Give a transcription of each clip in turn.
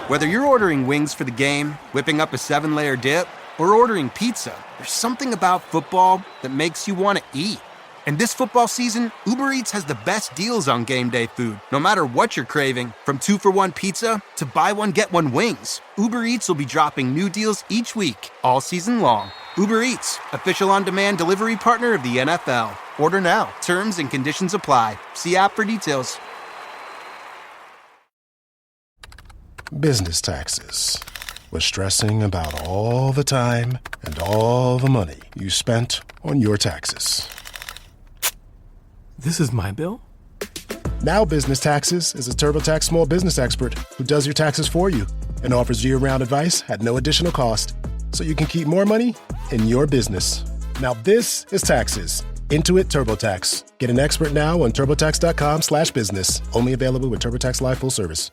Whether you're ordering wings for the game, whipping up a 7-layer dip, or ordering pizza, there's something about football that makes you want to eat. And this football season, Uber Eats has the best deals on game day food. No matter what you're craving, from 2-for-1 pizza to buy one, get one wings, Uber Eats will be dropping new deals each week, all season long. Uber Eats, official on-demand delivery partner of the NFL. Order now. Terms and conditions apply. See app for details. Business taxes. Was stressing about all the time and all the money you spent on your taxes. This is my bill? Now Business Taxes is a TurboTax small business expert who does your taxes for you and offers year-round advice at no additional cost, so you can keep more money in your business. Now this is taxes. Intuit TurboTax. Get an expert now on turbotax.com/business. Only available with TurboTax Live full service.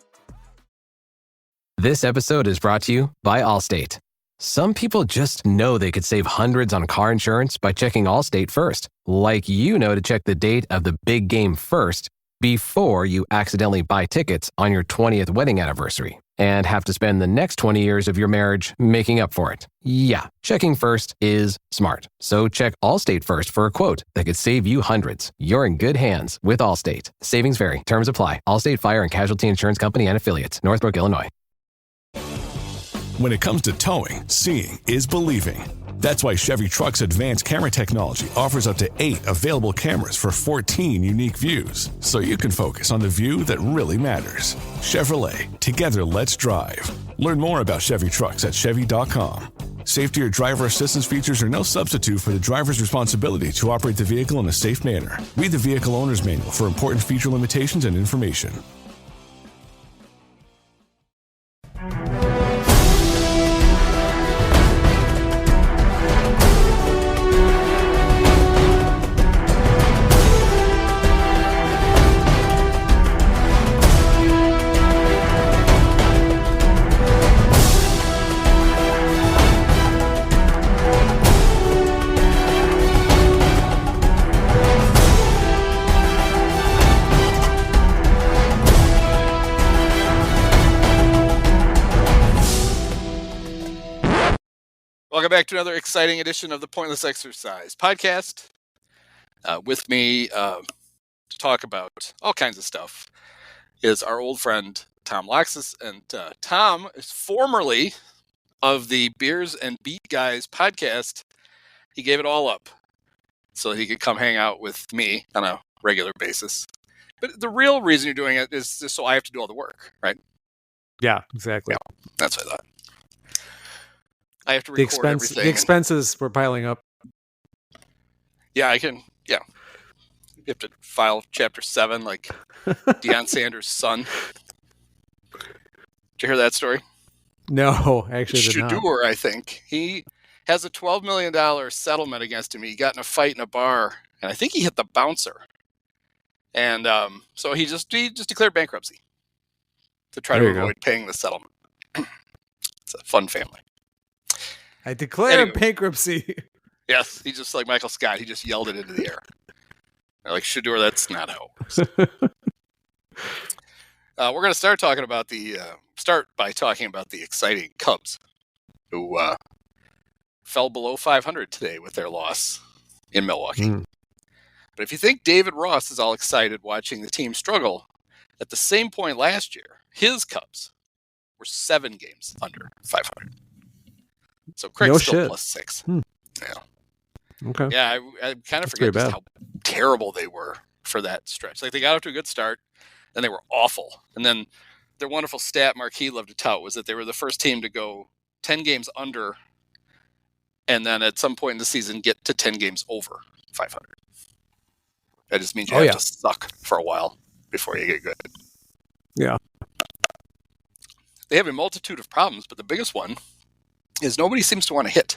This episode is brought to you by Allstate. Some people just know they could save hundreds on car insurance by checking Allstate first. Like you know to check the date of the big game first before you accidentally buy tickets on your 20th wedding anniversary and have to spend the next 20 years of your marriage making up for it. Yeah, checking first is smart. So check Allstate first for a quote that could save you hundreds. You're in good hands with Allstate. Savings vary. Terms apply. Allstate Fire and Casualty Insurance Company and Affiliates. Northbrook, Illinois. When it comes to towing, seeing is believing. That's why Chevy Truck's advanced camera technology offers up to 8 available cameras for 14 unique views, so you can focus on the view that really matters. Chevrolet, together let's drive. Learn more about Chevy Trucks at Chevy.com. Safety or driver assistance features are no substitute for the driver's responsibility to operate the vehicle in a safe manner. Read the vehicle owner's manual for important feature limitations and information. Welcome back to another exciting edition of the Pointless Exercise podcast. With me to talk about all kinds of stuff is our old friend Tom Loxas. And Tom is formerly of the Beers and Beat Guys podcast. He gave it all up so he could come hang out with me on a regular basis. But the real reason you're doing it is just so I have to do all the work, right? Yeah, exactly. Yeah, that's what I thought. I have to record everything. The expenses were piling up. Yeah, I can. Yeah. You have to file Chapter 7 like Deion Sanders' son. Did you hear that story? No, actually did not. Shador, I think. He has a $12 million settlement against him. He got in a fight in a bar, and I think he hit the bouncer. And so he just declared bankruptcy to try to avoid paying the settlement. It's a fun family. I declare bankruptcy. Yes, he's just like Michael Scott. He just yelled it into the air. They're like, Shador, that's not how it works. We're going to start by talking about the exciting Cubs, who fell below 500 today with their loss in Milwaukee. But if you think David Ross is all excited watching the team struggle, at the same point last year, his Cubs were 7 games under 500. So Craig's still plus 6. Yeah. Okay. Yeah, I kind of forget just how terrible they were for that stretch. Like, they got off to a good start, then they were awful. And then their wonderful stat Marquis loved to tout was that they were the first team to go 10 games under and then at some point in the season get to 10 games over 500. That just means you have to suck for a while before you get good. Yeah. They have a multitude of problems, but the biggest one is nobody seems to want to hit.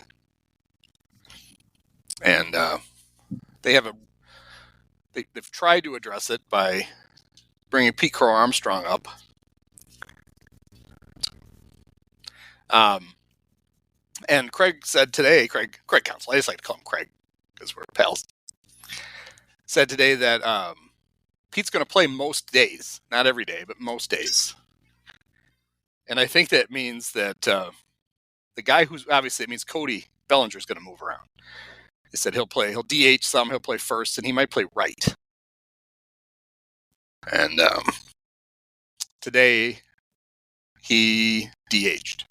And they've tried to address it by bringing Petecrow Armstrong up. And Craig said today, Craig Counsell, I just like to call him Craig because we're pals, said today that Pete's going to play most days, not every day, but most days. And I think that means that the guy who's obviously, it means Cody Bellinger is going to move around. They said he'll DH some, he'll play first, and he might play right. And today he DH'd,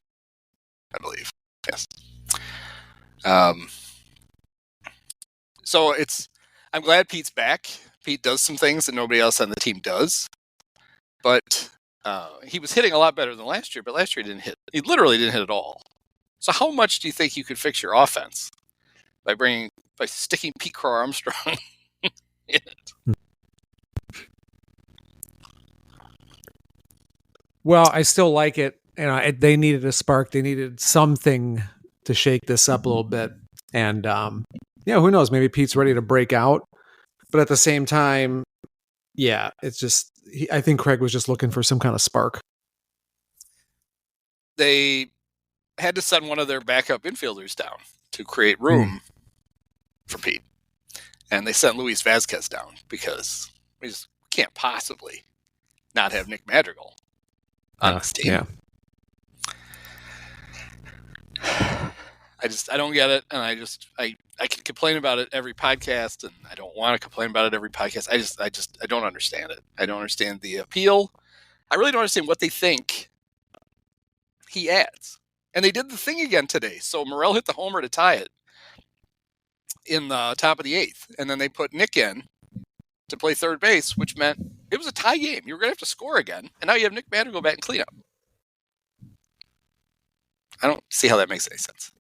I believe. Yes. So I'm glad Pete's back. Pete does some things that nobody else on the team does. But he was hitting a lot better than last year, but last year he didn't hit. He literally didn't hit at all. So how much do you think you could fix your offense by sticking Petecrow Armstrong in it? Well, I still like it. They needed a spark. They needed something to shake this up a little bit. And who knows? Maybe Pete's ready to break out. But at the same time, yeah, it's just, I think Craig was just looking for some kind of spark. They had to send one of their backup infielders down to create room for Pete. And they sent Luis Vazquez down because we just can't possibly not have Nick Madrigal on this team. Yeah. I don't get it, and I can complain about it every podcast, and I don't want to complain about it every podcast. I don't understand it. I don't understand the appeal. I really don't understand what they think he adds. And they did the thing again today. So Morel hit the homer to tie it in the top of the 8th, and then they put Nick in to play third base, which meant it was a tie game. You were going to have to score again, and now you have Nick Madrigal back in cleanup. I don't see how that makes any sense.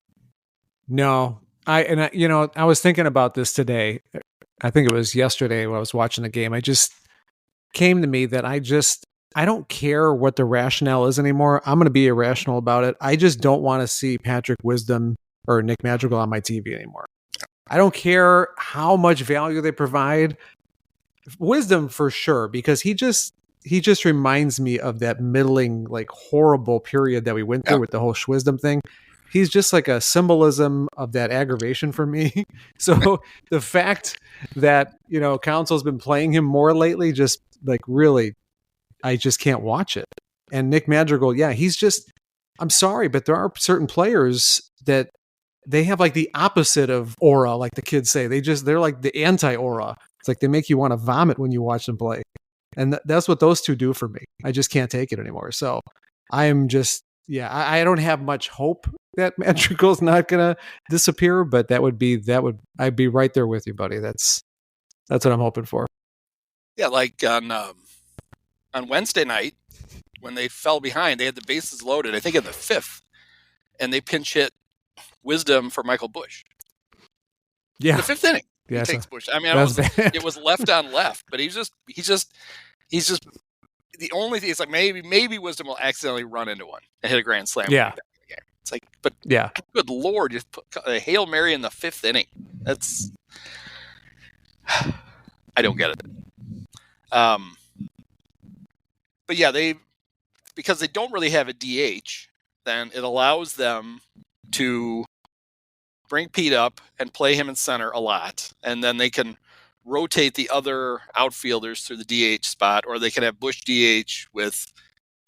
No, I was thinking about this today. I think it was yesterday when I was watching the game. I just came to me that I don't care what the rationale is anymore. I'm going to be irrational about it. I just don't want to see Patrick Wisdom or Nick Madrigal on my TV anymore. I don't care how much value they provide. Wisdom for sure, because he just reminds me of that middling, like horrible period that we went through with the whole Schwisdom thing. He's just like a symbolism of that aggravation for me. So the fact that, Council's been playing him more lately, just like really, I just can't watch it. And Nick Madrigal, yeah, I'm sorry, but there are certain players that they have like the opposite of aura, like the kids say. They're like the anti-aura. It's like they make you want to vomit when you watch them play. And that's what those two do for me. I just can't take it anymore. So I'm just, I don't have much hope that Madrigal's not going to disappear, but I'd be right there with you, buddy. That's what I'm hoping for. Yeah. Like on Wednesday night when they fell behind, they had the bases loaded, I think in the 5th, and they pinch hit Wisdom for Michael Bush. Yeah. The 5th inning. Yeah, he takes Bush. I mean, it was left on left, but he's just the only thing is like maybe Wisdom will accidentally run into one and hit a grand slam. Yeah. It's like, but yeah, good Lord, just put a Hail Mary in the 5th inning. That's, I don't get it. But yeah, because they don't really have a DH, then it allows them to bring Pete up and play him in center a lot, and then they can rotate the other outfielders through the DH spot, or they can have Bush DH with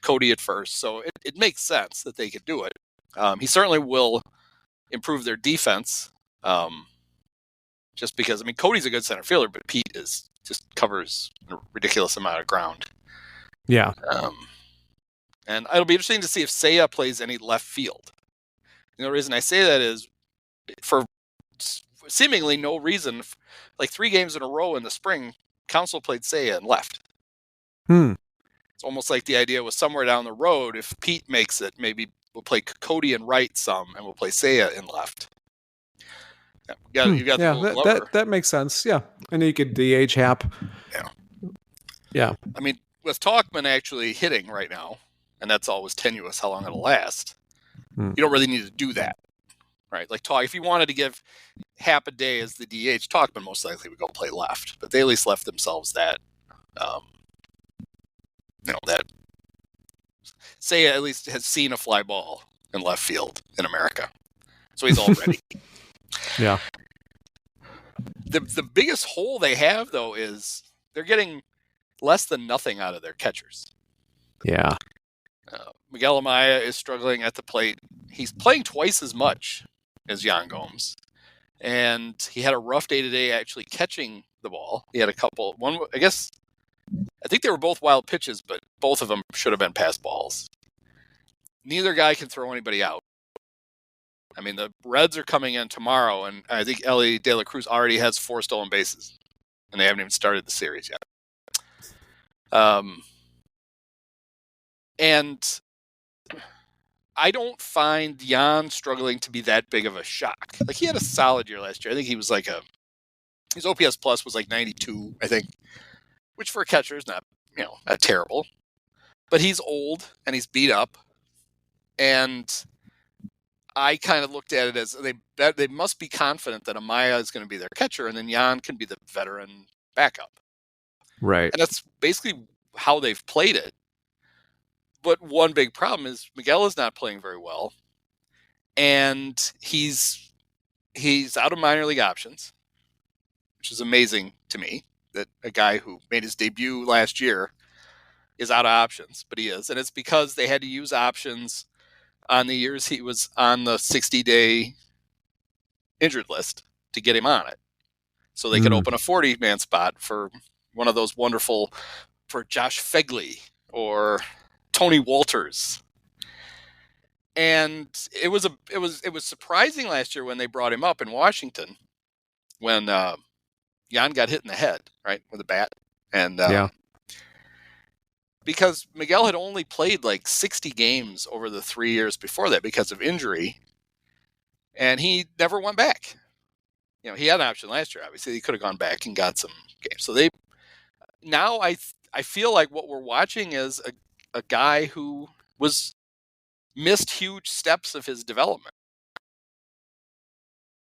Cody at first. So it makes sense that they could do it. He certainly will improve their defense, just because, I mean, Cody's a good center fielder, but Pete just covers a ridiculous amount of ground. Yeah. And it'll be interesting to see if Seiya plays any left field. The reason I say that is for seemingly no reason, like 3 games in a row in the spring, Council played Seiya in left. It's almost like the idea was somewhere down the road, if Pete makes it, maybe we'll play Cody in right some, and we'll play Seiya in left. You got that makes sense. Yeah, and you could DH Happ. Yeah. I mean, with Talkman actually hitting right now, and that's always tenuous how long it'll last. You don't really need to do that, right? Like if you wanted to give Happ a day as the DH, Talkman most likely would go play left, but they at least left themselves that, that Seiya at least has seen a fly ball in left field in America, so he's all ready. Yeah. The biggest hole they have though is they're getting less than nothing out of their catchers. Yeah. Miguel Amaya is struggling at the plate. He's playing twice as much as Yan Gomes. And he had a rough day today actually catching the ball. He had a couple. I think they were both wild pitches, but both of them should have been pass balls. Neither guy can throw anybody out. I mean, the Reds are coming in tomorrow, and I think Ellie De La Cruz already has 4 stolen bases, and they haven't even started the series yet. And I don't find Jan struggling to be that big of a shock. Like, he had a solid year last year. I think he was his OPS plus was like 92, I think, which for a catcher is not terrible. But he's old and he's beat up, and I kind of looked at it as they must be confident that Amaya is going to be their catcher, and then Jan can be the veteran backup. Right. And that's basically how they've played it. But one big problem is Miguel is not playing very well, and he's out of minor league options, which is amazing to me that a guy who made his debut last year is out of options, but he is. And it's because they had to use options on the years he was on the 60-day injured list to get him on it. So they could open a 40-man spot for one of those wonderful, for Josh Fegley or Tony Walters. And it was surprising last year when they brought him up in Washington when Jan got hit in the head, right, with a bat. And because Miguel had only played like 60 games over the 3 years before that because of injury, and he never went back. He had an option last year. Obviously, he could have gone back and got some games. So I feel like what we're watching is a guy who missed huge steps of his development.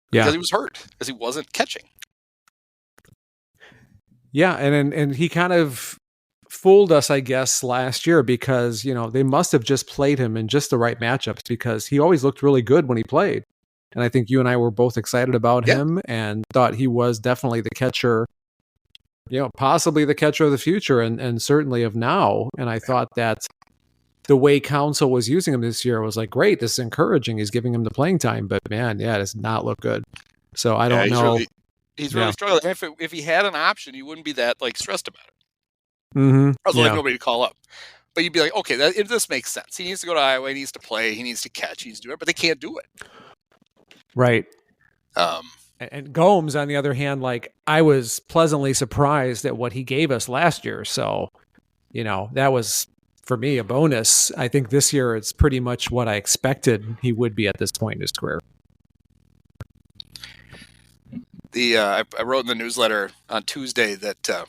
Because he was hurt, because he wasn't catching. Yeah, and he kind of fooled us, I guess, last year because, they must have just played him in just the right matchups because he always looked really good when he played. And I think you and I were both excited about him and thought he was definitely the catcher, possibly the catcher of the future and certainly of now. And I thought that the way Council was using him this year was like, great, this is encouraging. He's giving him the playing time. But man, it does not look good. So I don't know. He's really struggling. If he had an option, you wouldn't be that stressed about it. Mm-hmm. I was like nobody to call up. But you'd be like, okay, this makes sense. He needs to go to Iowa. He needs to play. He needs to catch. He needs to do it. But they can't do it. Right. And Gomes, on the other hand, I was pleasantly surprised at what he gave us last year. So, that was, for me, a bonus. I think this year it's pretty much what I expected he would be at this point in his career. I wrote in the newsletter on Tuesday that the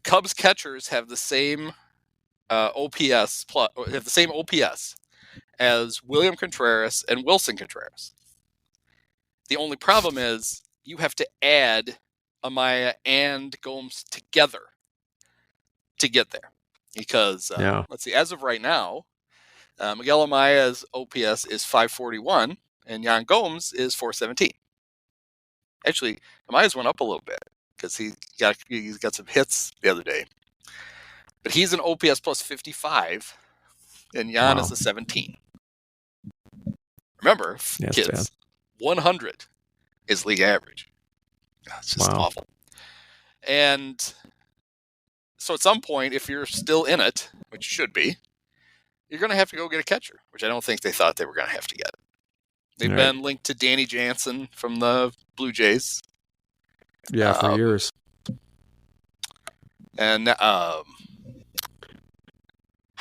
Cubs catchers have the same OPS as William Contreras and Wilson Contreras. The only problem is you have to add Amaya and Gomes together to get there. Because, let's see, as of right now, Miguel Amaya's OPS is 541 and Yan Gomes is 417. Actually, Amaya's went up a little bit because he's got some hits the other day. But he's an OPS plus 55 and Yan is a 17. Remember, kids, 100 is league average. It's just awful. And so at some point, if you're still in it, which you should be, you're going to have to go get a catcher, which I don't think they thought they were going to have to get. They've been linked to Danny Jansen from the Blue Jays. Yeah, for years. And how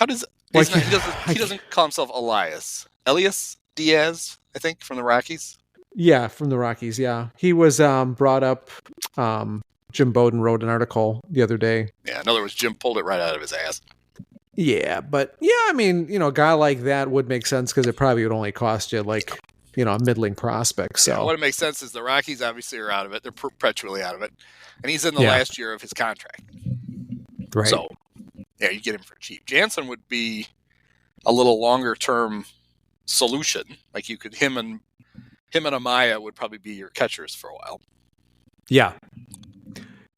does he doesn't call himself Elias Diaz, I think, from the Rockies? Yeah, from the Rockies, yeah. He was brought up, Jim Bowden wrote an article the other day. Yeah, in other words, Jim pulled it right out of his ass. Yeah, but I mean, a guy like that would make sense because it probably would only cost you a middling prospect. So what it makes sense is the Rockies obviously are out of it. They're perpetually out of it. And he's in the last year of his contract. Right. So, you get him for cheap. Jansen would be a little longer term solution. Like you could him and Amaya would probably be your catchers for a while. Yeah.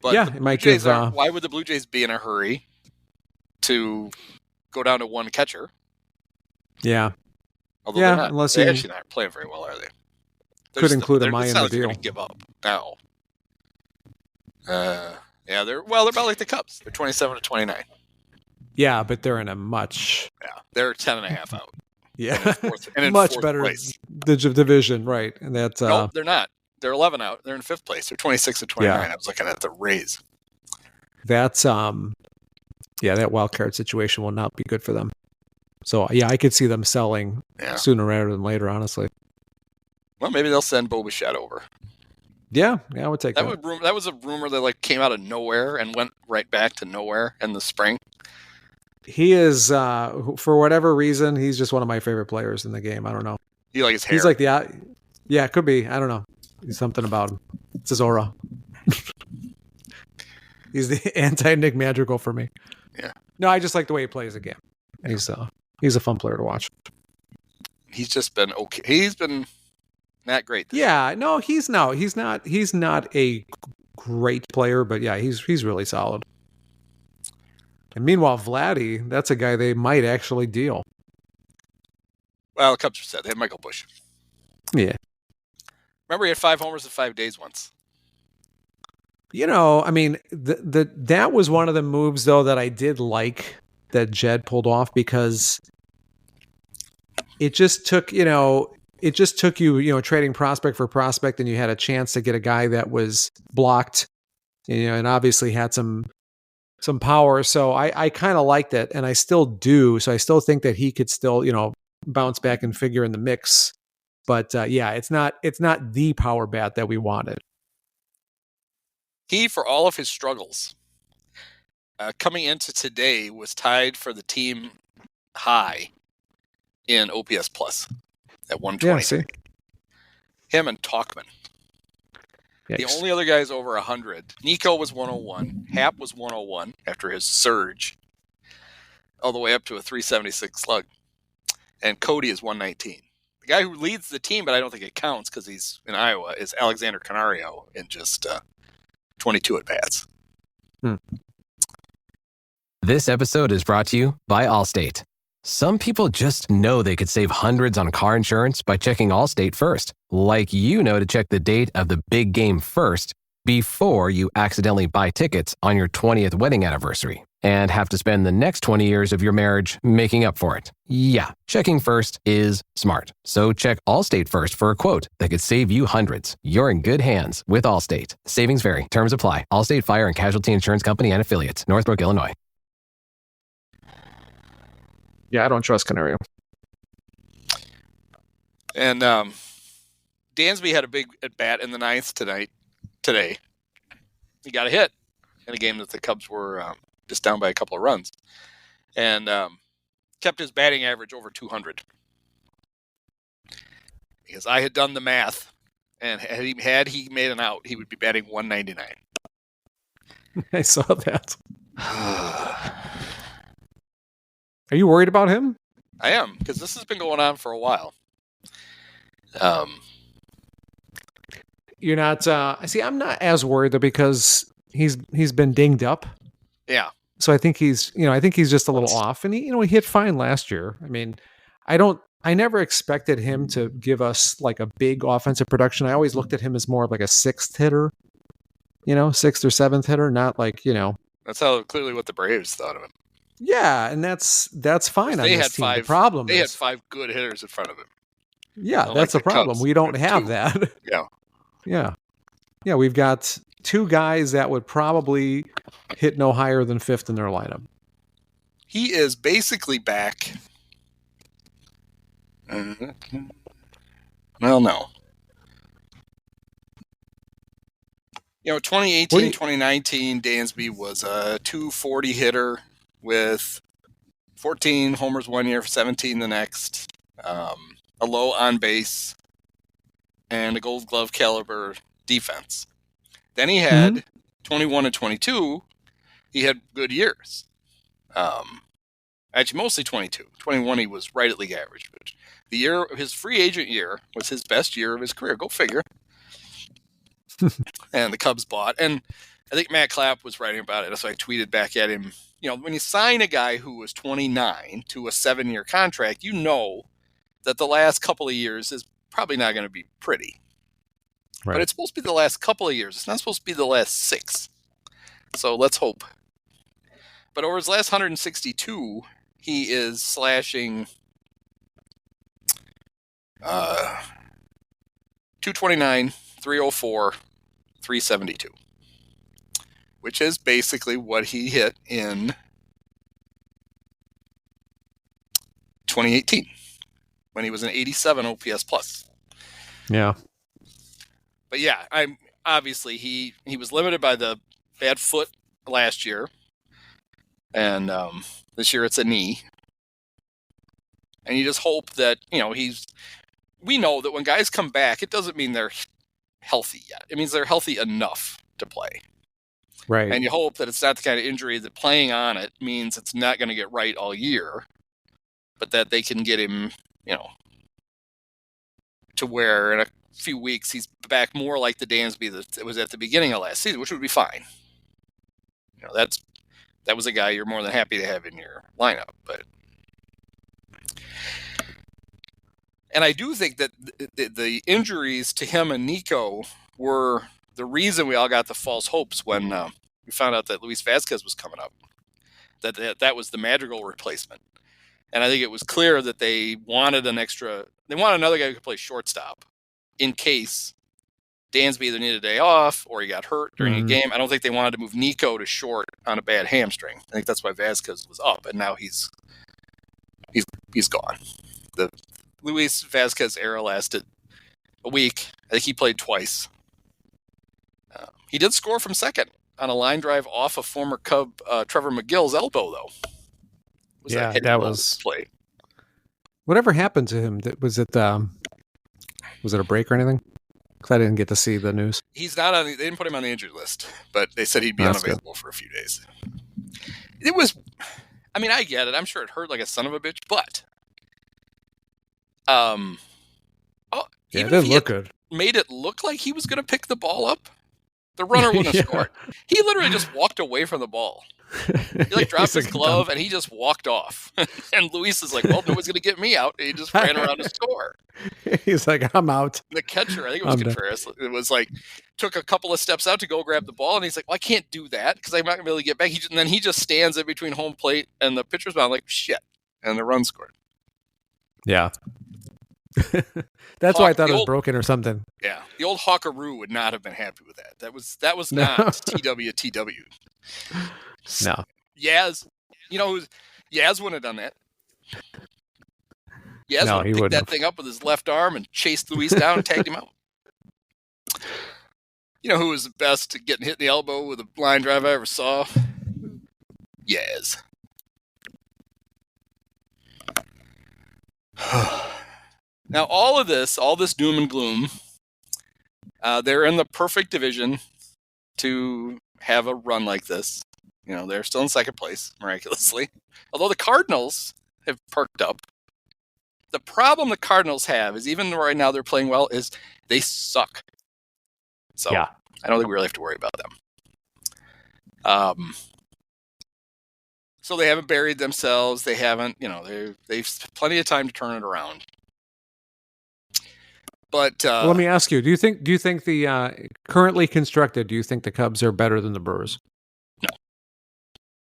But it might give. Why would the Blue Jays be in a hurry to go down to one catcher. Yeah. Although Yeah, they're unless they're you actually not playing very well, are they? could include Amaya it's in not the like they're deal. going to give up now. Yeah, they're about like the Cubs. They're 27-29. Yeah, but they're in a much They're 10.5 out. yeah And in much fourth better place. division, right? And that's Nope, they're not. They're 11 out. They're in fifth place. They're 26-29. Yeah. I was looking at the Rays. That's that wild card situation will not be good for them. So yeah, I could see them selling sooner rather than later, honestly. Well, maybe they'll send Bo Bichette over. Yeah, I would take that. That was a rumor that like came out of nowhere and went right back to nowhere in the spring. He is, for whatever reason, he's just one of my favorite players in the game. I don't know. You like his hair? He's like it could be. I don't know. He's something about him. It's his aura. He's the anti-Nick Madrigal for me. Yeah. No, I just like the way he plays the game. He's a fun player to watch. He's just been okay. He's been not great. Yeah, no, he's not a great player, but yeah, he's really solid. And meanwhile, Vladdy, that's a guy they might actually deal. Well, the Cubs are set. They had Michael Busch. Yeah. Remember, he had 5 homers in 5 days once. You know, I mean, that was one of the moves, though, that I did like that Jed pulled off, because it just took you, trading prospect for prospect, and you had a chance to get a guy that was blocked, and obviously had some power. So I kind of liked it, and I still do. So I still think that he could still, bounce back and figure in the mix. But it's not the power bat that we wanted. He, for all of his struggles, coming into today, was tied for the team high in OPS plus at 120. Yeah, see? Him and Talkman. Yikes. The only other guys over 100. Nico was 101. Happ was 101 after his surge, all the way up to a 376 slug. And Cody is 119. The guy who leads the team, but I don't think it counts because he's in Iowa, is Alexander Canario in just 22 at-bats. This episode is brought to you by Allstate. Some people just know they could save hundreds on car insurance by checking Allstate first. Like to check the date of the big game first before you accidentally buy tickets on your 20th wedding anniversary and have to spend the next 20 years of your marriage making up for it. Yeah, checking first is smart. So check Allstate first for a quote that could save you hundreds. You're in good hands with Allstate. Savings vary. Terms apply. Allstate Fire and Casualty Insurance Company and Affiliates. Northbrook, Illinois. Yeah, I don't trust Canario. And Dansby had a big at-bat in the ninth today. He got a hit in a game that the Cubs were just down by a couple of runs. And kept his batting average over 200. Because I had done the math, and had he made an out, he would be batting 199. I saw that. Are you worried about him? I am, because this has been going on for a while. You're not. I'm not as worried though, because he's been dinged up. Yeah. So I think he's just a little off, and he hit fine last year. I mean, I never expected him to give us like a big offensive production. I always looked at him as more of like a sixth hitter, sixth or seventh hitter, not like, That's how clearly what the Braves thought of him. Yeah, and that's fine on this team. The problem they is had 5 good hitters in front of him. Yeah, that's the problem. Cubs. We don't have that. Yeah. Yeah, we've got 2 guys that would probably hit no higher than 5th in their lineup. He is basically back. Well, no. 2018, 2019, Dansby was a 240 hitter with 14 homers one year, 17 the next, a low on base, and a Gold Glove caliber defense. Then he had 21 and 22. He had good years. Actually, mostly 22. 21, he was right at league average. But his free agent year was his best year of his career. Go figure. And the Cubs bought. And I think Matt Clapp was writing about it, so I tweeted back at him. When you sign a guy who was 29 to a 7-year contract, you know that the last couple of years is probably not going to be pretty. Right. But it's supposed to be the last couple of years. It's not supposed to be the last 6. So let's hope. But over his last 162, he is slashing 229, 304, 372, which is basically what he hit in 2018 when he was an 87 OPS plus. Yeah. But yeah, obviously he was limited by the bad foot last year, and this year it's a knee. And you just hope that we know that when guys come back, it doesn't mean they're healthy yet. It means they're healthy enough to play. Right. And you hope that it's not the kind of injury that playing on it means it's not going to get right all year, but that they can get him, to where in a few weeks he's back more like the Dansby that was at the beginning of last season, which would be fine. That was a guy you're more than happy to have in your lineup. And I do think that the injuries to him and Nico were the reason we all got the false hopes when we found out that Luis Vasquez was coming up, that was the Madrigal replacement. And I think it was clear that they wanted another guy who could play shortstop in case Dansby either needed a day off or he got hurt during a game. I don't think they wanted to move Nico to short on a bad hamstring. I think that's why Vasquez was up, and now he's gone. The Luis Vasquez era lasted a week. I think he played twice. He did score from second on a line drive off of former Cub Trevor McGill's elbow, though. That was play. Whatever happened to him? Was it a break or anything? Because I didn't get to see the news. He's not on. They didn't put him on the injured list, but they said he'd be unavailable for a few days. It was. I mean, I get it. I'm sure it hurt like a son of a bitch, but it even didn't if look good. Made it look like he was going to pick the ball up, the runner wouldn't have scored. He literally just walked away from the ball. He dropped his glove and he just walked off. And Luis is like, well, no one's going to get me out. And he just ran around to score. He's like, I'm out. The catcher, I think it was Contreras, it was like, took a couple of steps out to go grab the ball. And he's like, well, I can't do that because I'm not going to be able to get back. And then he just stands in between home plate and the pitcher's mound like, shit. And the run scored. Yeah. That's why I thought it was broken or something. Yeah. The old Hawkaroo would not have been happy with that. That was not TWTW. No. Yaz. Yaz wouldn't have done that. Yaz would have picked that thing up with his left arm and chased Luis down and tagged him out. You know who was the best at getting hit in the elbow with a line drive I ever saw? Yaz. Now, all this doom and gloom, they're in the perfect division to have a run like this. They're still in second place, miraculously. Although the Cardinals have perked up. The problem the Cardinals have is, even right now they're playing well, is they suck. So yeah. I don't think we really have to worry about them. So they haven't buried themselves. They haven't, they've plenty of time to turn it around. But let me ask you: Do you think the currently constructed? Do you think the Cubs are better than the Brewers? No.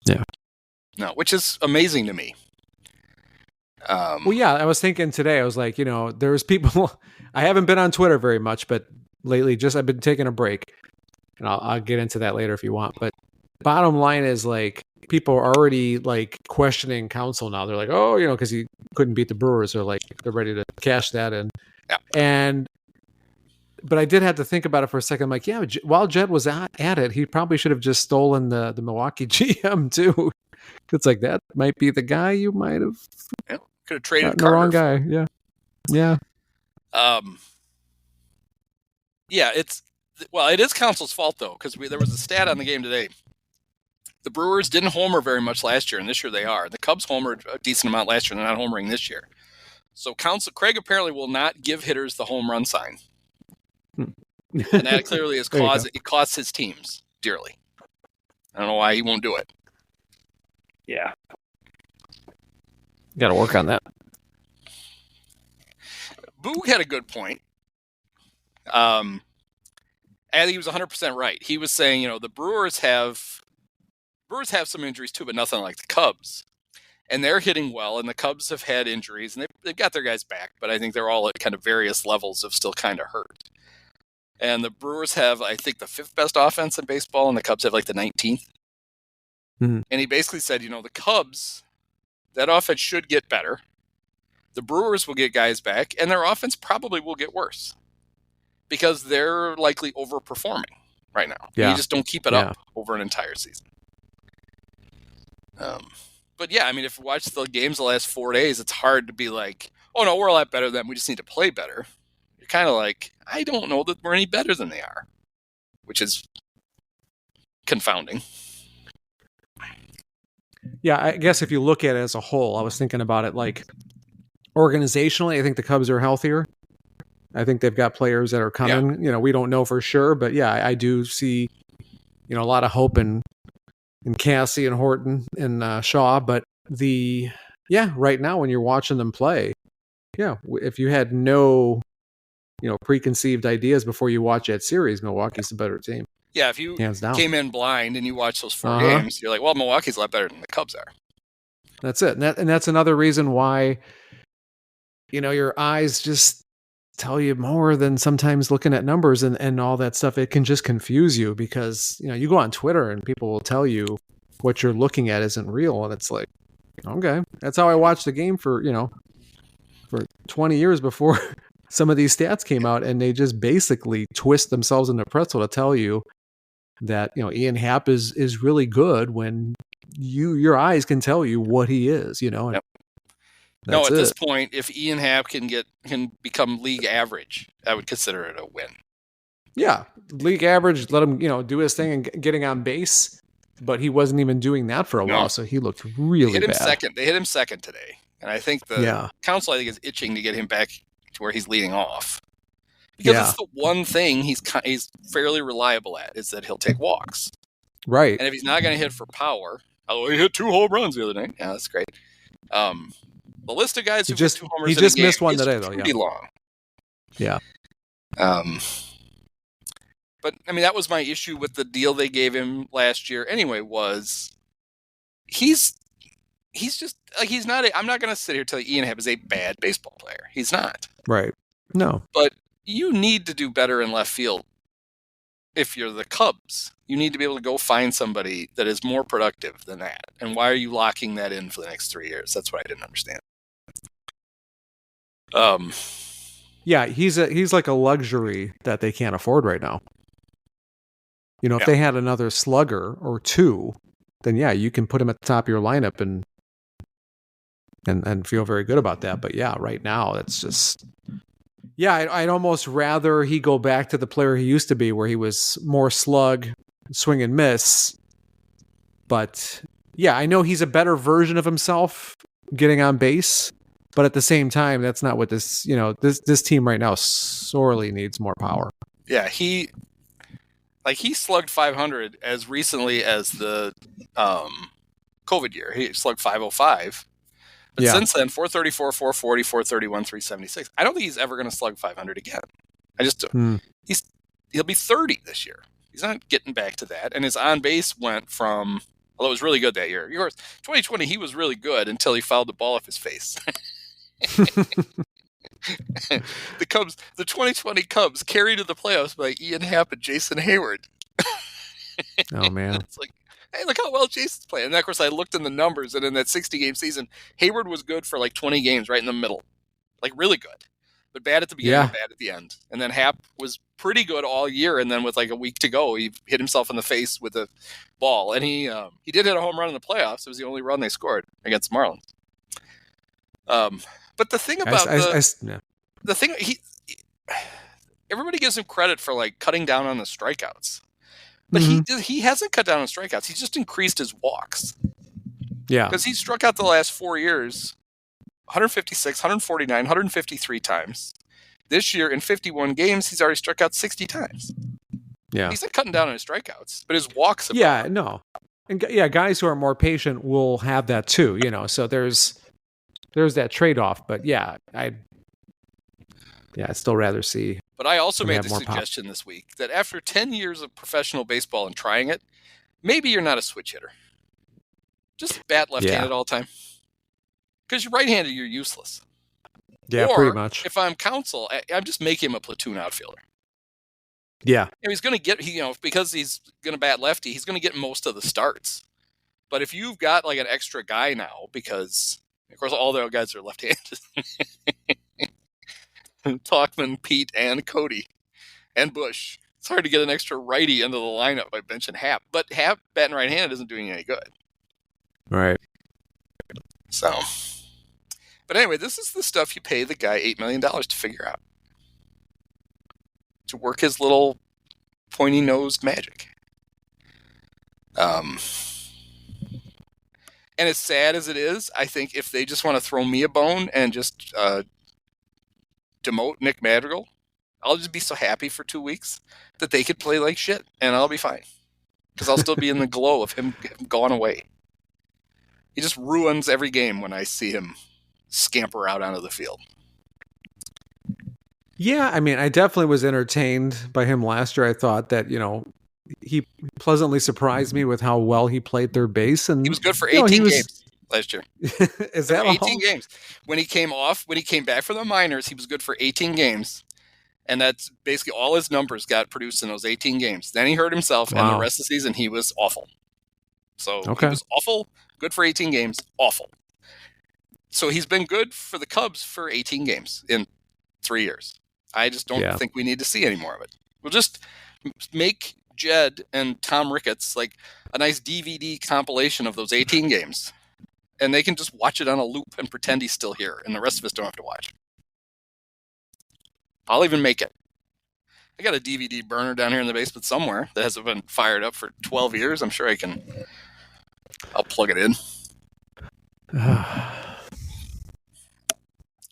Yeah. No, which is amazing to me. Well, yeah, I was thinking today. I was like, there's people. I haven't been on Twitter very much, but lately, I've been taking a break, and I'll get into that later if you want. But bottom line is, like, people are already like questioning Counsell now. They're like, oh, because he couldn't beat the Brewers, or like they're ready to cash that in. Yeah. But I did have to think about it for a second. I'm like, yeah, while Jed was at it, he probably should have just stolen the Milwaukee GM too. It's like, that might be the guy you might have. Yeah, could have traded the wrong guy. Yeah. Yeah. Yeah, it is Counsell's fault though, because there was a stat on the game today. The Brewers didn't homer very much last year, and this year they are. The Cubs homered a decent amount last year, and they're not homering this year. So Craig apparently will not give hitters the home run sign. And that clearly is it costs his teams dearly. I don't know why he won't do it. Yeah. Got to work on that. Boog had a good point. I think he was 100% right. He was saying, the Brewers have some injuries too, but nothing like the Cubs. And they're hitting well, and the Cubs have had injuries, and they've got their guys back, but I think they're all at kind of various levels of still kind of hurt. And the Brewers have, I think, the 5th best offense in baseball, and the Cubs have like the 19th. Mm-hmm. And he basically said, the Cubs, that offense should get better. The Brewers will get guys back, and their offense probably will get worse because they're likely overperforming right now. Yeah. You just don't keep it up over an entire season. But yeah, I mean, if you watch the games the last 4 days, it's hard to be like, oh no, we're a lot better than them. We just need to play better. You're kind of like, I don't know that we're any better than they are, which is confounding. Yeah, I guess if you look at it as a whole, I was thinking about it like organizationally, I think the Cubs are healthier. I think they've got players that are coming. Yeah. We don't know for sure, but yeah, I do see, a lot of hope in Cassie and Horton and Shaw. But right now when you're watching them play, if you had no, preconceived ideas before you watch that series, Milwaukee's a better team. Yeah, if you hands down came in blind and you watch those 4 games, you're like, well, Milwaukee's a lot better than the Cubs are. That's it. And that's another reason why, your eyes just tell you more than sometimes looking at numbers and all that stuff. It can just confuse you because, you go on Twitter and people will tell you what you're looking at isn't real. And it's like, okay, that's how I watched the game for 20 years before some of these stats came out, and they just basically twist themselves into pretzel to tell you that, Ian Happ is really good when your eyes can tell you what he is, and no, at this point, if Ian Happ can become league average, I would consider it a win. Yeah, league average, let him, do his thing and getting on base, but he wasn't even doing that for a while, so he looked really bad. They hit him second today, and I think the council, is itching to get him back to where he's leading off. Because it's the one thing he's fairly reliable at, is that he'll take walks. Right. And if he's not going to hit for power, although he hit 2 home runs the other night. Yeah, that's great. The list of guys who hit 2 homers he just missed one today, though. Pretty long. Yeah. But I mean, that was my issue with the deal they gave him last year. Anyway, was he's just like he's not. I'm not going to sit here and tell you Ian Happ is a bad baseball player. He's not. Right. No. But you need to do better in left field. If you're the Cubs, you need to be able to go find somebody that is more productive than that. And why are you locking that in for the next 3 years? That's what I didn't understand. Yeah, he's like a luxury that they can't afford right now. If they had another slugger or 2, then you can put him at the top of your lineup and feel very good about that. But right now it's just. Yeah, I'd almost rather he go back to the player he used to be, where he was more slug, swing and miss. But I know he's a better version of himself getting on base. But at the same time, that's not what this team right now sorely needs more power. Yeah, he slugged 500 as recently as the COVID year. He slugged 505. But since then, 434, 440, 431, 376. I don't think he's ever going to slug 500 again. I just he'll be 30 this year. He's not getting back to that. And his on base went from, although it was really good that year. Of course, 2020 he was really good until he fouled the ball off his face. The 2020 Cubs carried to the playoffs by Ian Happ and Jason Hayward. Oh man, it's like, hey, look how well Jason's playing. And of course, I looked in the numbers, and in that 60-game season, Hayward was good for like 20 games right in the middle. Like, really good. But bad at the beginning, bad at the end. And then Happ was pretty good all year, and then with like a week to go, he hit himself in the face with a ball. And he did hit a home run in the playoffs. It was the only run they scored against the Marlins. But the thing about the thing, everybody gives him credit for like cutting down on the strikeouts. But he hasn't cut down on strikeouts. He's just increased his walks. Yeah. Because he struck out the last 4 years 156, 149, 153 times. This year, in 51 games, he's already struck out 60 times. Yeah. He's not cutting down on his strikeouts, but his walks have gone up. And yeah, guys who are more patient will have that too, so there's that trade-off, but I'd still rather see. But I also him made have the more pop. suggestion this week that after 10 years of professional baseball and trying it, maybe you're not a switch hitter. Just bat left-handed all the time. Because you're right-handed, you're useless. Yeah, or, pretty much. if I'm Counsell, I'm just making him a platoon outfielder. Yeah. He's going to get, because he's going to bat lefty, he's going to get most of the starts. But if you've got like an extra guy now, because of course all the guys are left-handed, Talkman, Pete, and Cody, and Bush, it's hard to get an extra righty into the lineup by benching Happ. But Happ batting right-handed isn't doing any good. Right. So, but anyway, this is the stuff you pay the guy $8 million to figure out. To work his little pointy-nosed magic. And as sad as it is, I think if they just want to throw me a bone and just demote Nick Madrigal, I'll just be so happy for 2 weeks that they could play like shit, and I'll be fine. Because I'll still be in the glow of him going away. He just ruins every game when I see him scamper out onto the field. Yeah, I mean, I definitely was entertained by him last year. I thought that, he pleasantly surprised me with how well he played third base. And he was good for 18 games last year. Is that 18 games? When he came back from the minors, he was good for 18 games. And that's basically all his numbers got produced in those 18 games. Then he hurt himself, and the rest of the season he was awful. So he was awful, good for 18 games, awful. So he's been good for the Cubs for 18 games in 3 years. I just don't think we need to see any more of it. We'll just make Jed and Tom Ricketts like a nice DVD compilation of those 18 games, and they can just watch it on a loop and pretend he's still here, and the rest of us don't have to watch. I'll even make it. I got a DVD burner down here in the basement somewhere that hasn't been fired up for 12 years. I'm sure I'll plug it in.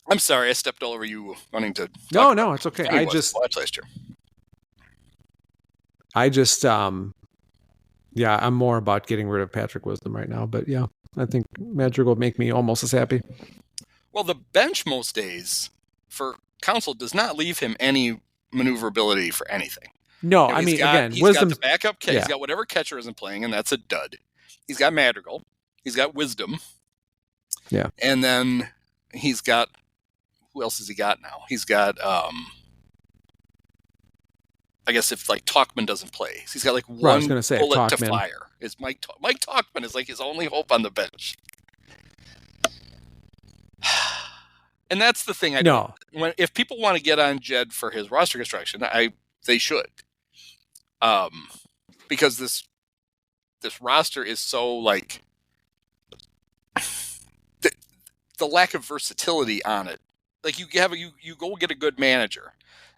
I'm sorry, I stepped all over you wanting to. No, it's okay. I just watched last year. I'm more about getting rid of Patrick Wisdom right now, but I think Madrigal will make me almost as happy. Well, the bench most days for Counsell does not leave him any maneuverability for anything. No, I mean, again, he's got the backup. He's got whatever catcher isn't playing, and that's a dud. He's got Madrigal. He's got Wisdom. Yeah, and then he's got, who else has he got now? He's got, I guess if like Talkman doesn't play, he's got like one bullet to fire. Is Mike Talkman is like his only hope on the bench. And that's the thing. If people want to get on Jed for his roster construction, they should, because this roster is so like the lack of versatility on it. Like you go get a good manager,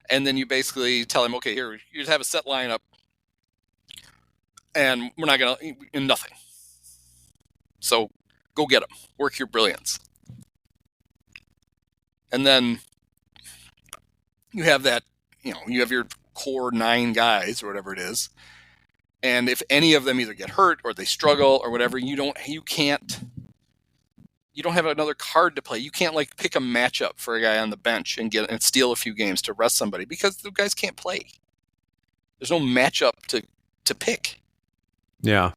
and then you basically tell him, okay, here you just have a set lineup, and we're not gonna in nothing. So go get them, work your brilliance. And then you have that, you have your core 9 guys or whatever it is. And if any of them either get hurt or they struggle or whatever, you don't have another card to play. You can't like pick a matchup for a guy on the bench and steal a few games to rest somebody because the guys can't play. There's no matchup to pick. Yeah.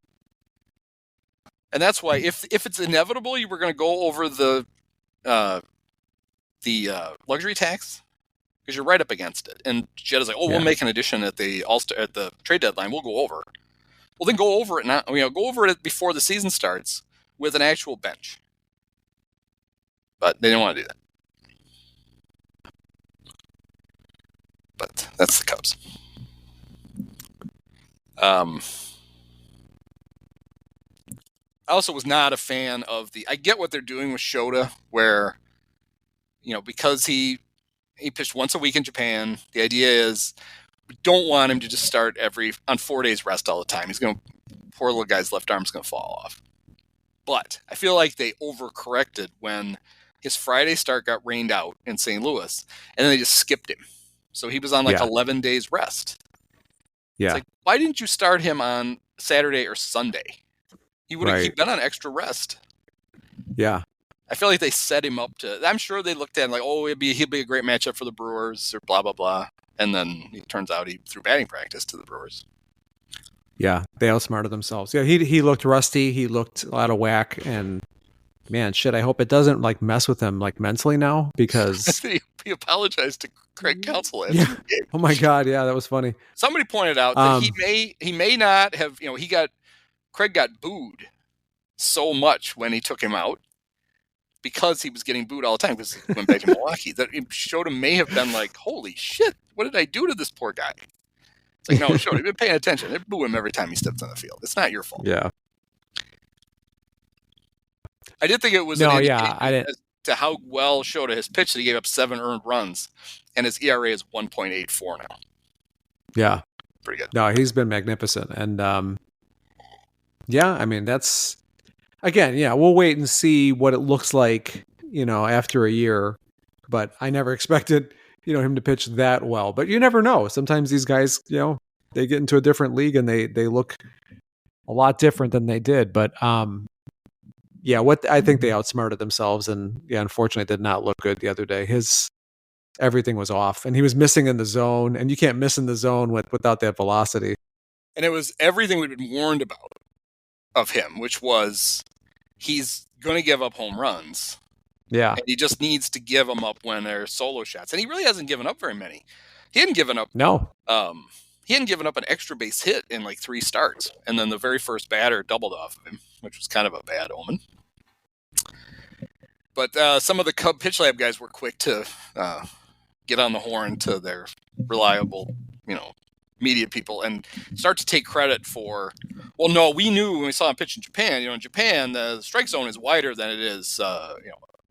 And that's why if it's inevitable, you were going to go over the luxury tax, because you're right up against it. And Jed is like, we'll make an addition at the trade deadline. We'll go over. Well, then go over it now. Go over it before the season starts with an actual bench. But they didn't want to do that. But that's the Cubs. I also was not a fan of I get what they're doing with Shota, where because he pitched once a week in Japan, the idea is we don't want him to just start on 4 days rest all the time. Poor little guy's left arm's going to fall off. But I feel like they overcorrected when his Friday start got rained out in St. Louis, and then they just skipped him. So he was on 11 days rest. Yeah. It's like, why didn't you start him on Saturday or Sunday? He would have Right. been on extra rest. Yeah. I feel like they set him up to. I'm sure they looked at him like, oh, he'll be a great matchup for the Brewers or blah blah blah. And then it turns out he threw batting practice to the Brewers. Yeah, they outsmarted themselves. Yeah, he looked rusty. He looked out of whack, and man, shit. I hope it doesn't like mess with him like mentally now because he apologized to Craig Counsell after yeah. the game. Oh my god, yeah, that was funny. Somebody pointed out that he may not have. Craig got booed so much when he took him out because he was getting booed all the time because he went back to Milwaukee. That it showed him may have been like, holy shit, what did I do to this poor guy? It's like, no, Shorty, you've been paying attention. They boo him every time he steps on the field. It's not your fault. Yeah. I did think it was I didn't. as to how well Shota has pitched that he gave up 7 earned runs, and his ERA is 1.84 now. Yeah. Pretty good. No, he's been magnificent. And yeah, I mean, that's again, yeah, we'll wait and see what it looks like, after a year. But I never expected him to pitch that well, but you never know. Sometimes these guys, they get into a different league and they look a lot different than they did. But yeah, I think they outsmarted themselves, and yeah, unfortunately, did not look good the other day. Everything was off, and he was missing in the zone, and you can't miss in the zone without that velocity. And it was everything we'd been warned about of him, which was he's going to give up home runs. Yeah. And he just needs to give them up when they're solo shots. And he really hasn't given up very many. He hadn't given up he hadn't given up an extra base hit in like 3 starts. And then the very first batter doubled off of him, which was kind of a bad omen. But some of the Cub Pitch Lab guys were quick to get on the horn to their reliable, media people and start to take credit for, well, no, we knew when we saw him pitch in Japan. In Japan, the strike zone is wider than it is,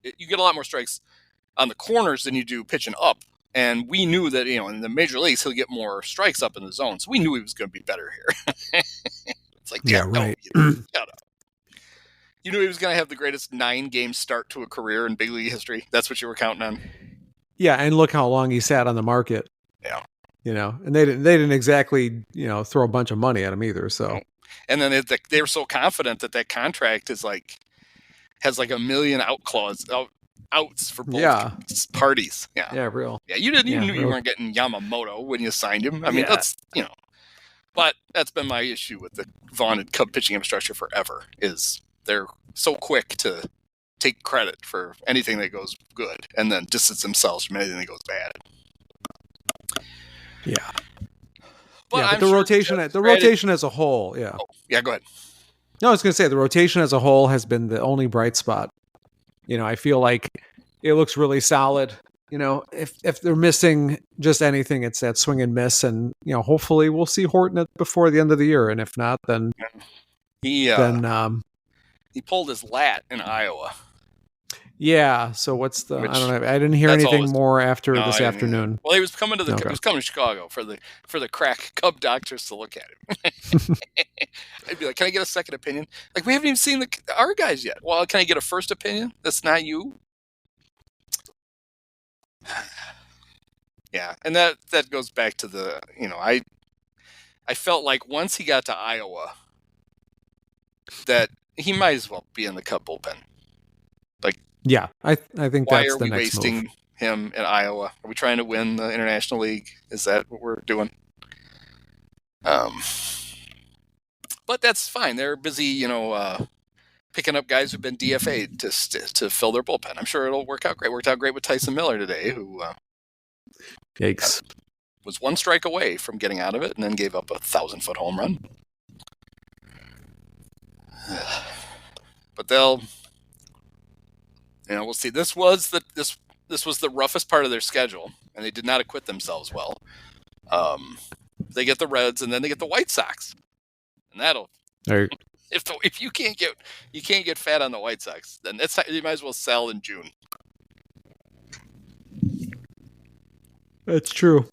you get a lot more strikes on the corners than you do pitching up. And we knew that, in the major leagues, he'll get more strikes up in the zone. So we knew he was going to be better here. It's like, yeah, right. Shut up. You knew he was going to have the greatest 9-game start to a career in big league history. That's what you were counting on. Yeah. And look how long he sat on the market. Yeah. And they didn't exactly, throw a bunch of money at him either. So, and then they were so confident that contract is has like a million outs for both parties. Yeah. Yeah. Real. Yeah. You knew you weren't getting Yamamoto when you signed him. I mean, that's, but that's been my issue with the vaunted Cub pitching infrastructure forever is they're so quick to take credit for anything that goes good and then distance themselves from anything that goes bad. Yeah. But the rotation as a whole, yeah. Oh, yeah, go ahead. No, I was going to say the rotation as a whole has been the only bright spot. I feel like it looks really solid. If they're missing just anything, it's that swing and miss, and hopefully we'll see Horton before the end of the year, and if not, then he pulled his lat in Iowa. Yeah. So what's the? I don't know. I didn't hear anything more after this afternoon. Well, he was coming to he was coming to Chicago for the crack Cub doctors to look at him. I'd be like, "Can I get a second opinion?" Like, we haven't even seen our guys yet. Well, can I get a first opinion? That's not you. Yeah, and that goes back to the I felt like once he got to Iowa, that he might as well be in the Cub bullpen. Yeah, I think why that's the next move. Why are we wasting him in Iowa? Are we trying to win the International League? Is that what we're doing? But that's fine. They're busy, picking up guys who've been DFA'd to fill their bullpen. I'm sure it'll work out great. Worked out great with Tyson Miller today, who yikes, was 1 strike away from getting out of it, and then gave up a 1,000-foot home run. But they'll. We'll see. This was the roughest part of their schedule, and they did not acquit themselves well. They get the Reds, and then they get the White Sox, and that'll. If you can't get fat on the White Sox, then you might as well sell in June. That's true.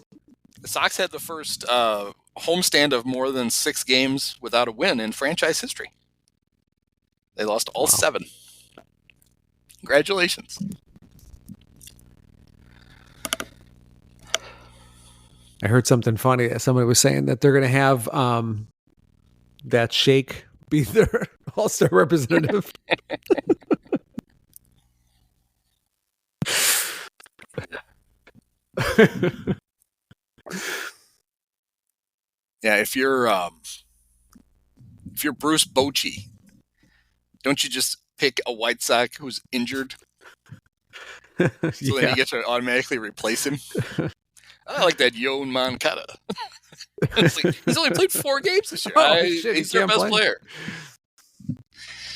The Sox had the first homestand of more than 6 games without a win in franchise history. They lost all 7. Congratulations. I heard something funny. Somebody was saying that they're going to have that shake be their All-Star representative. Yeah, if you're Bruce Bochy, don't you just pick a White Sox who's injured, so then you get to automatically replace him? I like that Yoan Moncada. It's like, he's only played 4 games this year. He's their best player.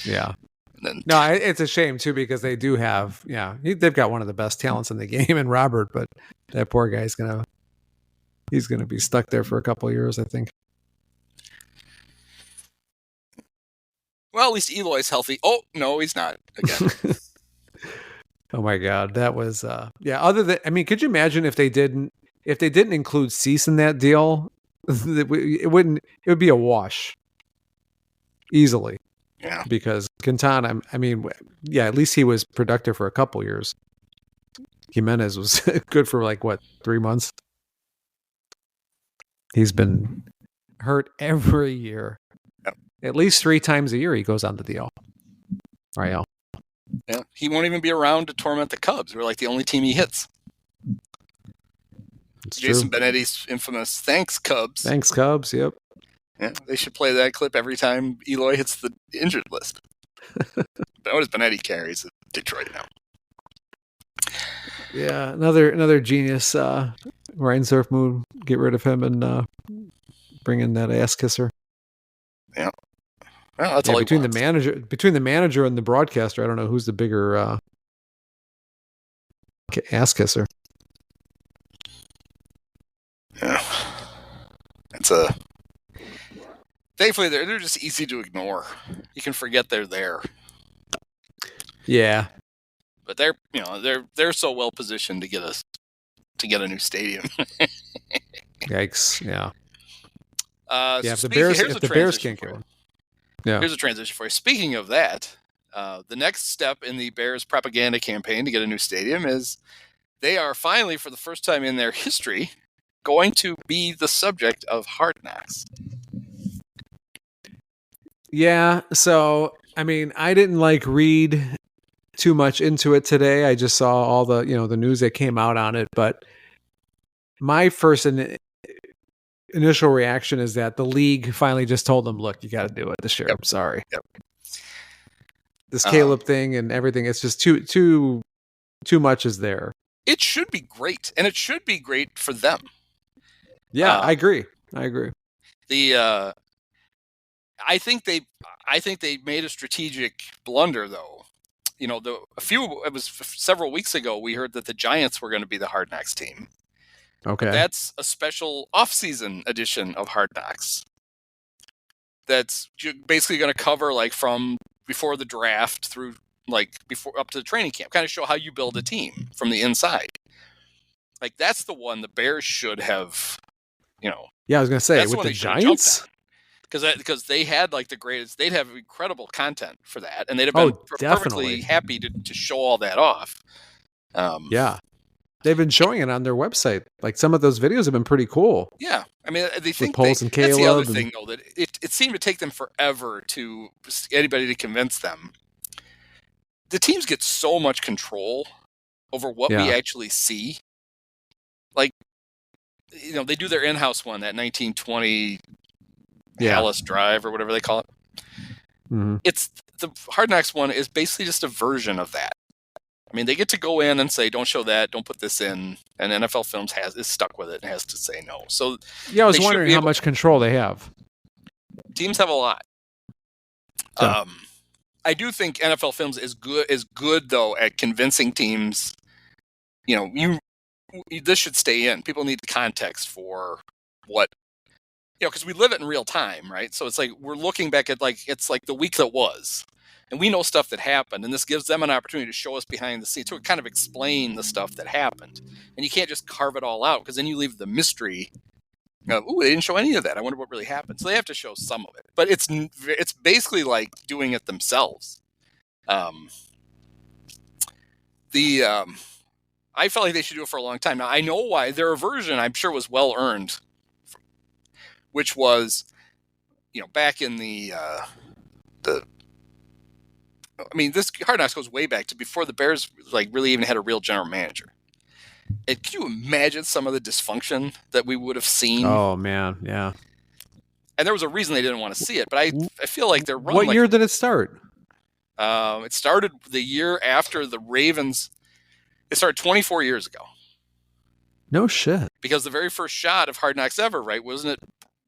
Yeah. No, it's a shame too, because they do have, they've got one of the best talents in the game in Robert, but that poor guy's he's gonna be stuck there for a couple of years, I think. Well, at least Eloy's healthy. Oh no, he's not again. Oh my God, that was other than, I mean, could you imagine if they didn't include Cease in that deal? It would be a wash easily. Yeah, because Quintana, I mean, at least he was productive for a couple years. Jimenez was good for 3 months. He's been hurt every year. Yep. At least 3 times a year he goes on the DL. Right. Yeah, he won't even be around to torment the Cubs. We're like the only team he hits. It's Jason true. Benetti's infamous "Thanks Cubs." Thanks Cubs. Yep. Yeah, they should play that clip every time Eloy hits the injured list. What does Benetti carries at Detroit now? Yeah, another genius Reinsdorf move. Get rid of him and bring in that ass kisser. Yeah. Well, that's all between the manager and the broadcaster. I don't know who's the bigger ass kisser. Yeah, thankfully they're just easy to ignore. You can forget they're there. Yeah, but they're so well positioned to get a new stadium. Yikes! Yeah. If the Bears can't get one. Yeah. Here's a transition for you. Speaking of that, the next step in the Bears propaganda campaign to get a new stadium is they are finally, for the first time in their history, going to be the subject of Hark Knocks. Yeah, so I mean, I didn't read too much into it today. I just saw all the the news that came out on it, but my first initial reaction is that the league finally just told them, "Look, you got to do it this year." Yep. I'm sorry. Yep. This Caleb thing and everything, it's just too much is there. It should be great, and it should be great for them. Yeah, I agree. I think they made a strategic blunder, though. It was several weeks ago we heard that the Giants were going to be the Hark Knocks team. Okay, but that's a special off-season edition of Hark Knocks. That's basically going to cover from before the draft through before up to the training camp, kind of show how you build a team from the inside. That's the one the Bears should have. Yeah, I was going to say with the Giants. Because they had the greatest, they'd have incredible content for that, and they'd have been perfectly happy to show all that off. Yeah, they've been showing it on their website. Some of those videos have been pretty cool. Yeah, I mean, they think Poles and Caleb. That's the other thing, though, that it seemed to take them forever to anybody to convince them. The teams get so much control over what we actually see. They do their in-house one, that 1920. Palace Drive or whatever they call it. Mm-hmm. It's the Hark Knocks one is basically just a version of that. I mean, they get to go in and say, "Don't show that, don't put this in," and NFL Films is stuck with it and has to say no. So I was wondering how much control they have. Teams have a lot. Yeah. I do think NFL Films is good though at convincing teams. This should stay in. People need the context for what. Because we live it in real time, right? So it's we're looking back at it's the week that was, and we know stuff that happened, and this gives them an opportunity to show us behind the scenes to kind of explain the stuff that happened. And you can't just carve it all out, because then you leave the mystery. They didn't show any of that. I wonder what really happened. So they have to show some of it, but it's basically doing it themselves. I felt like they should do it for a long time. Now I know why. Their version, I'm sure, was well earned. Which was, back in the I mean, this Hard Knocks goes way back to before the Bears like really even had a real general manager. And can you imagine some of the dysfunction that we would have seen? Oh man, yeah. And there was a reason they didn't want to see it, but I feel like their run. What year did it start? It started the year after the Ravens. It started 24 years ago. No shit. Because the very first shot of Hard Knocks ever, right, wasn't it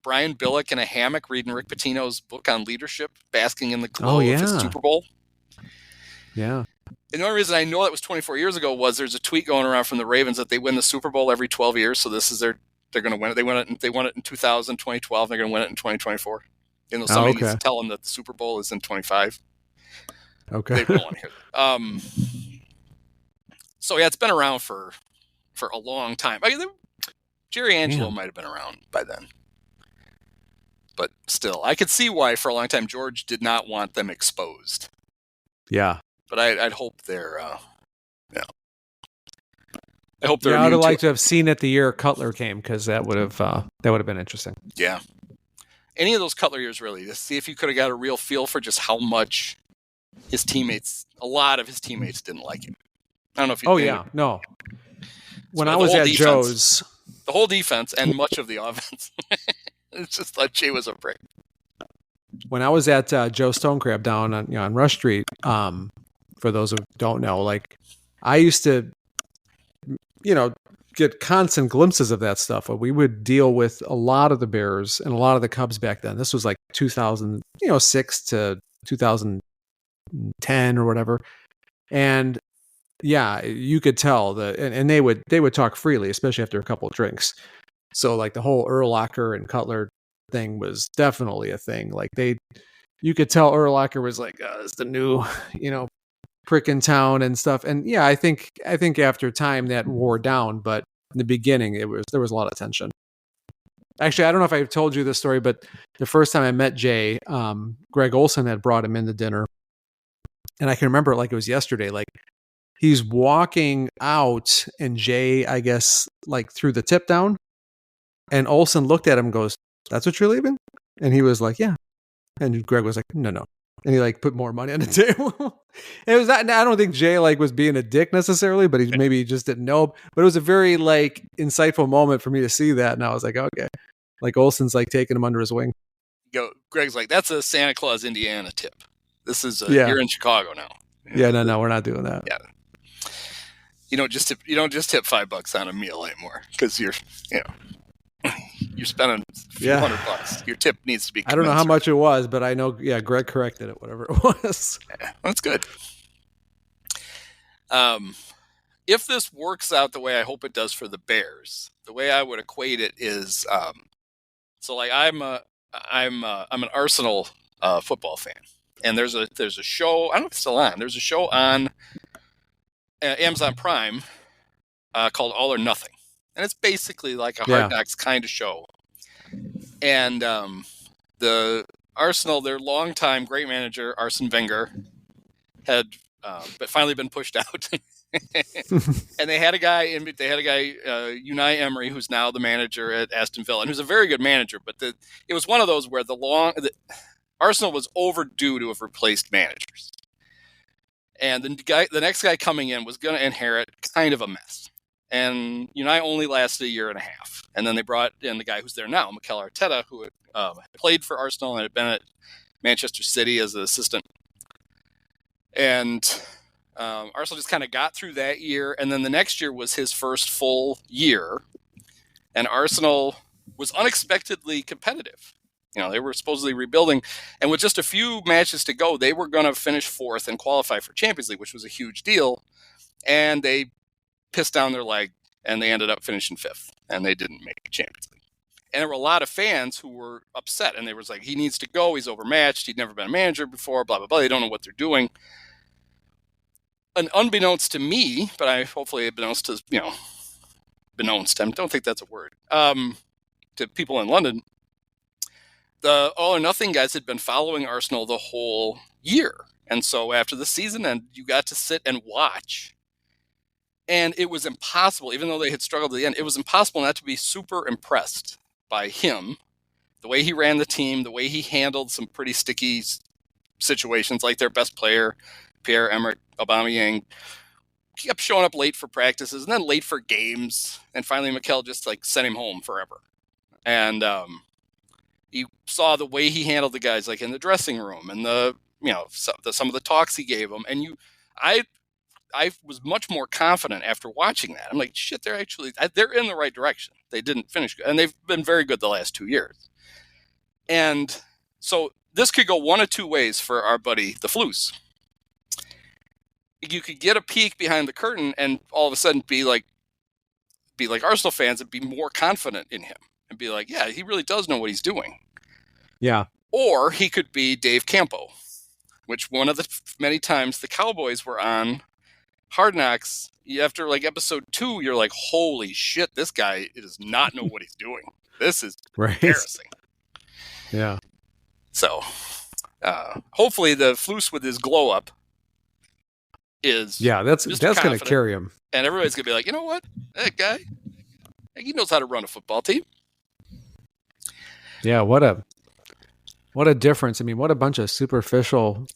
Brian Billick in a hammock reading Rick Pitino's book on leadership, basking in the glow of his Super Bowl? Yeah. And the only reason I know that was 24 years ago was there's a tweet going around from the Ravens that they win the Super Bowl every 12 years, so this is they're going to win it. They won it in 2000, 2012, and they're going to win it in 2024. You know, somebody needs to tell them that the Super Bowl is in 25. Okay. They don't want to hear that. So yeah, it's been around for a long time. I mean, Jerry Angelo might have been around by then. But still, I could see why for a long time George did not want them exposed. Yeah. But I'd hope they're, I hope they're. Yeah, I would have liked to have seen it the year Cutler came, because that would have been interesting. Yeah. Any of those Cutler years, really, to see if you could have got a real feel for just how much a lot of his teammates didn't like him. I don't know if you. Oh yeah, no. When I was at Joe's, the whole defense and much of the offense, it's just like Jay was a prick. When I was at Joe Stonecrab down on Rush Street, for those who don't know, like I used to, get constant glimpses of that stuff. We would deal with a lot of the Bears and a lot of the Cubs back then. This was like 2006 to 2010 or whatever, and yeah, you could tell that, and they would talk freely, especially after a couple of drinks. So like the whole Urlacher and Cutler thing was definitely a thing. Like you could tell Urlacher was like, it's the new, prick in town and stuff. And yeah, I think after time that wore down, but in the beginning there was a lot of tension. Actually, I don't know if I've told you this story, but the first time I met Jay, Greg Olson had brought him into dinner, and I can remember it like it was yesterday. Like he's walking out, and Jay, I guess, like threw the tip down, and Olson looked at him and goes, "That's what you're leaving?" And he was like, "Yeah." And Greg was like, "No." And he like put more money on the table. And it was not, I don't think Jay like was being a dick necessarily, but he just didn't know. But it was a very like insightful moment for me to see that. And I was like, okay, like Olson's like taking him under his wing. Greg's like, that's a Santa Claus, Indiana tip. This is you're in Chicago now. Yeah, no, we're not doing that. Yeah. You don't just tip $5 on a meal anymore, because you're spending a few $100. Your tip needs to be commensurate. I don't know how much it was, but I know, Greg corrected it, whatever it was. Yeah, that's good. If this works out the way I hope it does for the Bears, the way I would equate it is, so like I'm an Arsenal football fan, and there's a show, I don't know if it's still on. There's a show on Amazon Prime called All or Nothing. And it's basically like a Hard Knocks kind of show. And the Arsenal, their longtime great manager, Arsene Wenger, had but finally been pushed out. And they had a guy, Unai Emery, who's now the manager at Aston Villa, and who's a very good manager. But it was one of those where Arsenal was overdue to have replaced managers. And the next guy coming in was going to inherit kind of a mess. And Unai only lasted a year and a half. And then they brought in the guy who's there now, Mikel Arteta, who had played for Arsenal and had been at Manchester City as an assistant. And Arsenal just kind of got through that year. And then the next year was his first full year. And Arsenal was unexpectedly competitive. They were supposedly rebuilding. And with just a few matches to go, they were going to finish fourth and qualify for Champions League, which was a huge deal. And they pissed down their leg, and they ended up finishing fifth, and they didn't make Champions League. And there were a lot of fans who were upset, and they were like, he needs to go, he's overmatched, he'd never been a manager before, blah, blah, blah. They don't know what they're doing. And unbeknownst to me, but hopefully beknownst to, I don't think that's a word, to people in London, the All or Nothing guys had been following Arsenal the whole year. And so after the season ended, you got to sit and watch. And it was impossible, even though they had struggled at the end, it was impossible not to be super impressed by him, the way he ran the team, the way he handled some pretty sticky situations, like their best player, Pierre-Emerick Aubameyang, kept showing up late for practices and then late for games. And finally, Mikel just like sent him home forever. And you saw the way he handled the guys, like in the dressing room, and some of the talks he gave them. And I was much more confident after watching that. I'm like, shit, they're in the right direction. They didn't finish good, and they've been very good the last 2 years. And so this could go one of two ways for our buddy the Flus. You could get a peek behind the curtain and all of a sudden be like Arsenal fans and be more confident in him and be like, yeah, he really does know what he's doing. Yeah. Or he could be Dave Campo, which one of the many times the Cowboys were on Hard Knocks, after like episode 2, you're like, holy shit, this guy does not know what he's doing. This is embarrassing. Yeah. So hopefully the Flus with his glow up is that's going to carry him. And everybody's going to be like, you know what? That guy, he knows how to run a football team. Yeah, what a difference. I mean, what a bunch of superficial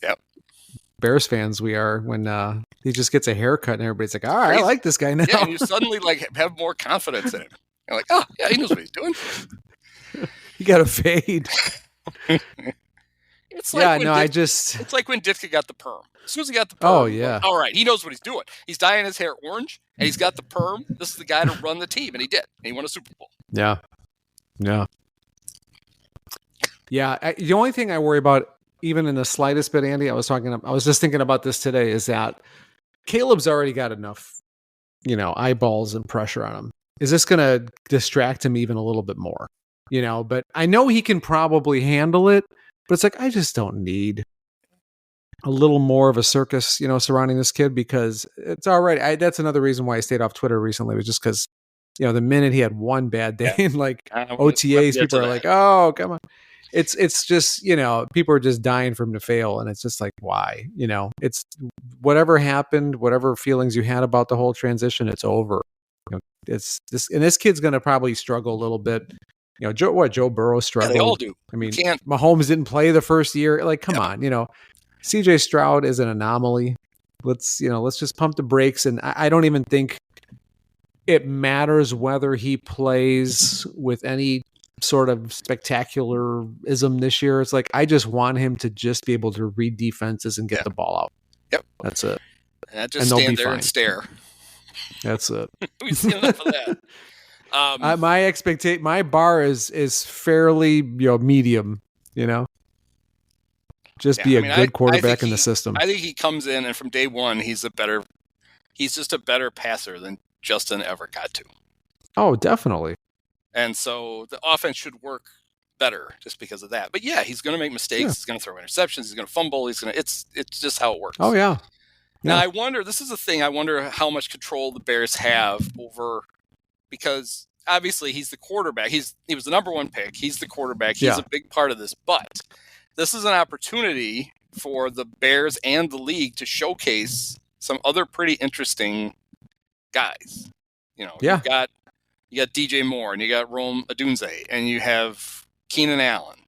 Bears fans we are when he just gets a haircut and everybody's like, all right, I like this guy now. Yeah, and you suddenly like have more confidence in him. You're like, oh, yeah, he knows what he's doing. He got a fade. It's like it's like when Ditka got the perm. As soon as he got the perm, oh yeah, all right, he knows what he's doing. He's dyeing his hair orange, and he's got the perm. This is the guy to run the team, and he did. And he won a Super Bowl. Yeah. The only thing I worry about, even in the slightest bit, Andy, I was just thinking about this today, is that Caleb's already got enough, eyeballs and pressure on him. Is this going to distract him even a little bit more? But I know he can probably handle it. But it's like, I just don't need a little more of a circus, surrounding this kid, because it's all right. That's another reason why I stayed off Twitter recently, was just because, the minute he had one bad day in like OTAs, people are like, oh, come on. It's just, people are just dying for him to fail. And it's just like, why? It's whatever happened, whatever feelings you had about the whole transition, it's over. It's this, and this kid's going to probably struggle a little bit. Joe Burrow struggled. Yeah, they all do. I mean, Mahomes didn't play the first year. Like, come on, CJ Stroud is an anomaly. Let's just pump the brakes. And I don't even think it matters whether he plays with any sort of spectacularism this year. It's like, I just want him to just be able to read defenses and get the ball out. Yep. That's it. And just stand there and stare. That's it. We've seen enough of that. My bar is fairly medium. Just be a good quarterback in the system. I think he comes in, and from day one, he's just a better passer than Justin ever got to. Oh, definitely. And so the offense should work better just because of that. But yeah, he's going to make mistakes. Yeah. He's going to throw interceptions. He's going to fumble. It's just how it works. Oh yeah. Now I wonder. This is the thing. I wonder how much control the Bears have over. Because obviously he's the quarterback. He was the number one pick. He's the quarterback. He's a big part of this. But this is an opportunity for the Bears and the league to showcase some other pretty interesting guys. You got DJ Moore, and you got Rome Odunze, and you have Keenan Allen,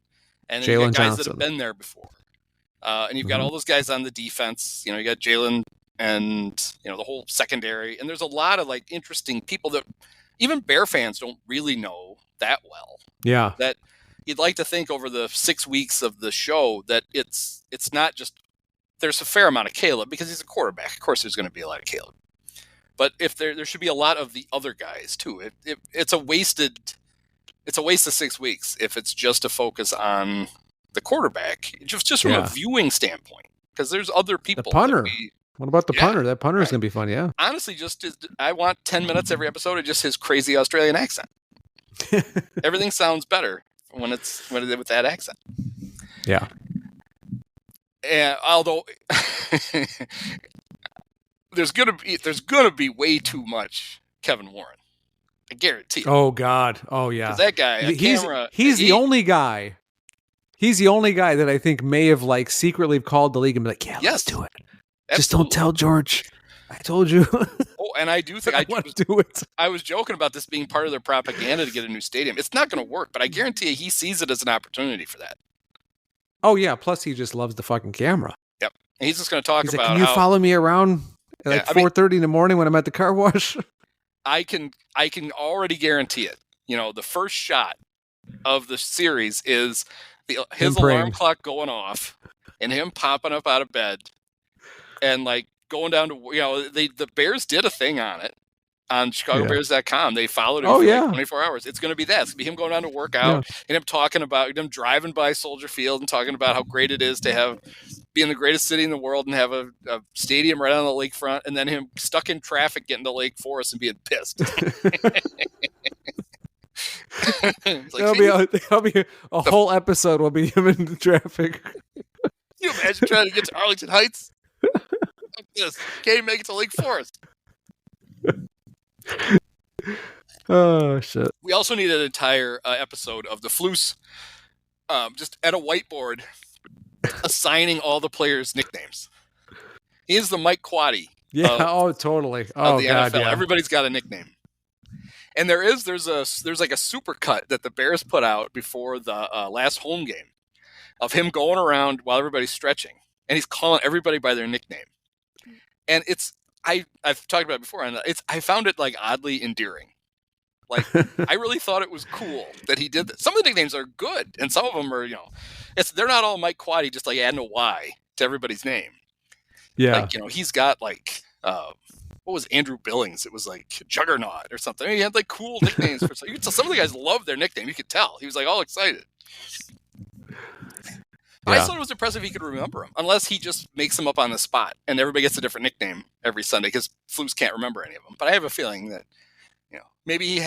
and then you got guys that have been there before. And you've got all those guys on the defense. You got Jalen and the whole secondary. And there's a lot of like interesting people that even Bear fans don't really know that well. Yeah. That you'd like to think over the 6 weeks of the show that it's not just, there's a fair amount of Caleb because he's a quarterback. Of course, there's going to be a lot of Caleb. But if there should be a lot of the other guys too. It's a waste of 6 weeks if it's just to focus on the quarterback, just from a viewing standpoint, because there's other people. The punter. What about the punter? That punter is going to be fun, yeah. Honestly, I want 10 minutes every episode of just his crazy Australian accent. Everything sounds better when it's with that accent. Yeah. And although there's gonna be way too much Kevin Warren, I guarantee. Oh God. Oh yeah. That guy. He's the only guy. He's the only guy that I think may have like secretly called the league and be like, let's do it. Absolutely. Just don't tell George. I told you. And I do think I want to do it. I was joking about this being part of their propaganda to get a new stadium. It's not going to work, but I guarantee you he sees it as an opportunity for that. Oh yeah. Plus, he just loves the fucking camera. Yep. And he's just going to talk He's about like, can you how follow me around at like 4:30 in the morning when I'm at the car wash? I can already guarantee it. You know, the first shot of the series is his alarm clock going off and him popping up out of bed and like going down to, you know, the Bears did a thing on it on ChicagoBears.com. They followed him for like 24 hours. It's going to be that. It's going to be him going down to work out and him talking about him driving by Soldier Field and talking about how great it is to be in the greatest city in the world and have a stadium right on the lakefront, and then him stuck in traffic getting to Lake Forest and being pissed. That'll be a whole episode will be him in the traffic. Can you imagine trying to get to Arlington Heights? Can't even make it to Lake Forest. Oh shit! We also need an entire episode of the Flus, just at a whiteboard, assigning all the players nicknames. He is the Mike Quaddy. Yeah. Totally. Oh the god. NFL. Yeah. Everybody's got a nickname. And there's like a super cut that the Bears put out before the last home game of him going around while everybody's stretching, and he's calling everybody by their nickname. And I've talked about it before, and I found it like oddly endearing. Like I really thought it was cool that he did that. Some of the nicknames are good, and some of them are, you know, they're not all Mike Quaddy, just like adding a Y to everybody's name. Yeah, like, you know, he's got like what was Andrew Billings? It was like Juggernaut or something. I mean, he had like cool nicknames for you could tell some of the guys loved their nickname. You could tell he was like all excited. I thought it was impressive he could remember them, unless he just makes them up on the spot and everybody gets a different nickname every Sunday because Flus can't remember any of them. But I have a feeling that, you know, maybe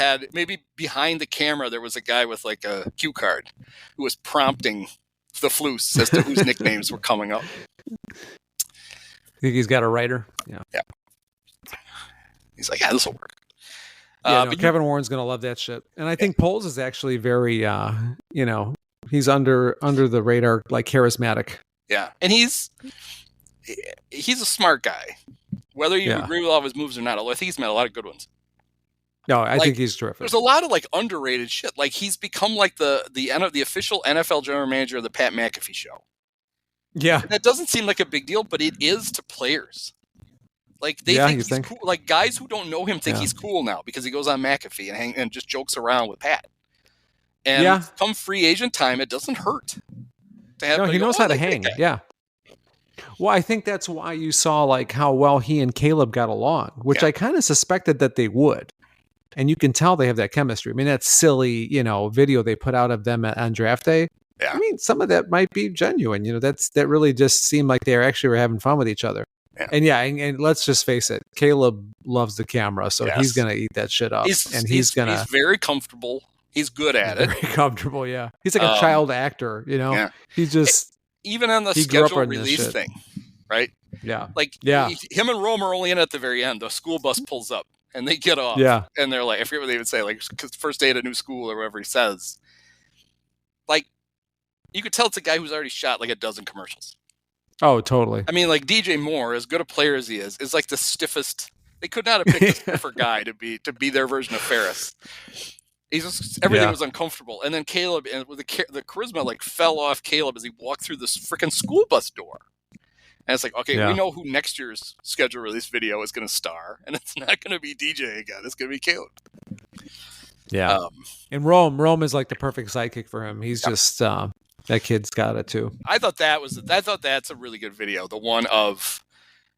behind the camera there was a guy with like a cue card who was prompting the Flus as to whose nicknames were coming up. Think he's got a writer? Yeah. He's like, yeah, this will work. But Kevin Warren's gonna love that shit, and I think Poles is actually very, you know, he's under the radar, like charismatic. Yeah, and he's a smart guy. Whether you agree with all of his moves or not, although I think he's made a lot of good ones. No, I think he's terrific. There's a lot of like underrated shit. Like he's become like the official NFL general manager of the Pat McAfee show. Yeah, and that doesn't seem like a big deal, but it is to players. Like they think he's cool. Like guys who don't know him think he's cool now because he goes on McAfee and just jokes around with Pat. And come free agent time, it doesn't hurt to have. He knows how to hang. Yeah. Well, I think that's why you saw like how well he and Caleb got along, which I kind of suspected that they would. And you can tell they have that chemistry. I mean, that silly, you know, video they put out of them on draft day. Yeah. I mean, some of that might be genuine. You know, that really just seemed like they actually were having fun with each other. Yeah. And let's just face it, Caleb loves the camera, so he's gonna eat that shit up. He's very comfortable. He's good at it. Very comfortable, yeah. He's like a child actor, you know. Yeah. He's just even on the schedule release thing, right? Yeah. Like him and Rome are only in at the very end. The school bus pulls up and they get off. Yeah. And they're like, I forget what they would say, like first day at a new school or whatever he says. Like you could tell it's a guy who's already shot like a dozen commercials. Oh, totally. I mean, like DJ Moore, as good a player as he is like the stiffest. They could not have picked a stiffer guy to be their version of Ferris. He's just, everything was uncomfortable, and then Caleb, and with the charisma like fell off Caleb as he walked through this freaking school bus door. And it's like, okay, we know who next year's schedule release video is going to star, and it's not going to be DJ again. It's going to be Caleb. Yeah, and Rome is like the perfect sidekick for him. He's just that kid's got it too. I thought that's a really good video. The one of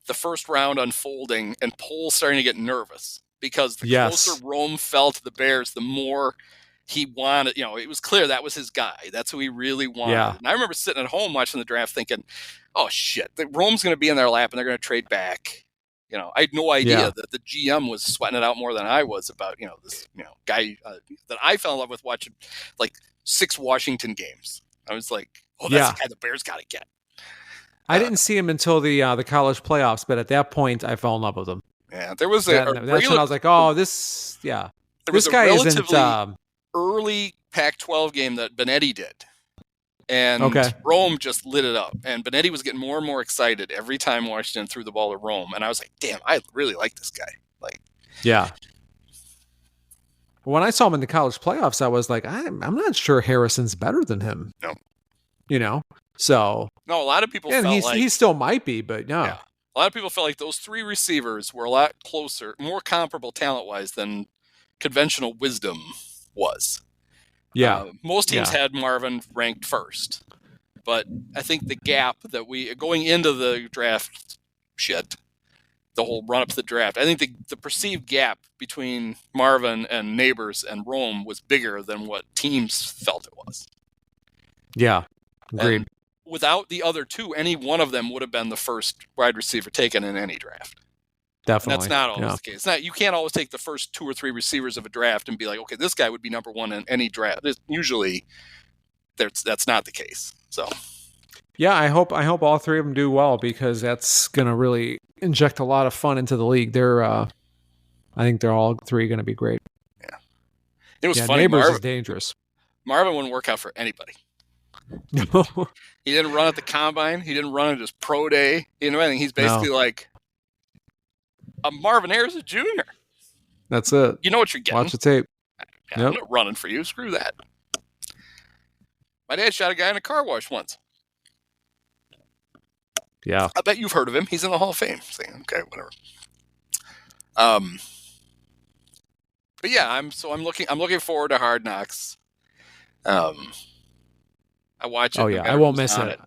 the first round unfolding and Poles starting to get nervous because the closer Rome fell to the Bears, the more he wanted. You know, it was clear that was his guy. That's who he really wanted. Yeah. And I remember sitting at home watching the draft, thinking, "Oh shit, Rome's going to be in their lap and they're going to trade back." You know, I had no idea that the GM was sweating it out more than I was about, you know, this, you know, guy that I fell in love with watching like 6 Washington games. I was like, oh, that's the guy the Bears got to get. I didn't see him until the college playoffs, but at that point, I fell in love with him. Yeah, there was that's when I was like, oh, this guy isn't early Pac-12 game that Benetti did. And Rome just lit it up. And Benetti was getting more and more excited every time Washington threw the ball to Rome. And I was like, damn, I really like this guy. Like, yeah. When I saw him in the college playoffs, I was like, I'm not sure Harrison's better than him. No. So No, a lot of people and felt like he still might be, but no. yeah, a lot of people felt like those three receivers were a lot closer, more comparable talent-wise than conventional wisdom was. Yeah. Most teams Yeah. had Marvin ranked first, but I think the gap that we going into the draft the whole run up to the draft, I think the perceived gap between Marvin and Neighbors and Rome was bigger than what teams felt it was. Yeah. Agreed. And without the other two, any one of them would have been the first wide receiver taken in any draft. Definitely. And that's not always the case. You can't always take the first 2 or 3 receivers of a draft and be like, okay, this guy would be number one in any draft. Usually, that's not the case. So, yeah, I hope all three of them do well, because that's going to really inject a lot of fun into the league. I think they're all three going to be great. Yeah, it was funny. Neighbors is dangerous. Marvin wouldn't work out for anybody. He didn't run at the combine. He didn't run at his pro day. He didn't do anything. He's basically like a Marvin Ayers a junior. That's it. You know what you're getting. Watch the tape. Yeah, I'm not running for you. Screw that. My dad shot a guy in a car wash once. Yeah. I bet you've heard of him. He's in the Hall of Fame. Okay, whatever. But yeah, I'm looking forward to Hard Knocks. I watch it. Oh yeah, I won't miss it.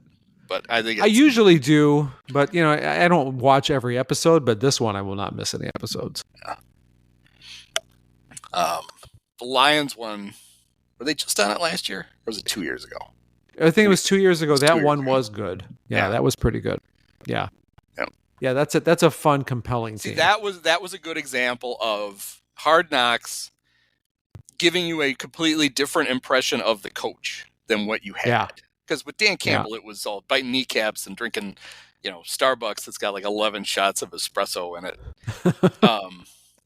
But I think I usually do, but I don't watch every episode. But this one, I will not miss any episodes. Yeah. The Lions one, were they just on it last year, or was it 2 years ago? I think it was 2 years ago. That one was good. Yeah, that was pretty good. Yeah. Yeah, that's it. That's a fun, compelling team. That was a good example of Hard Knocks giving you a completely different impression of the coach than what you had. Yeah. Because with Dan Campbell, it was all biting kneecaps and drinking, Starbucks that's got like 11 shots of espresso in it.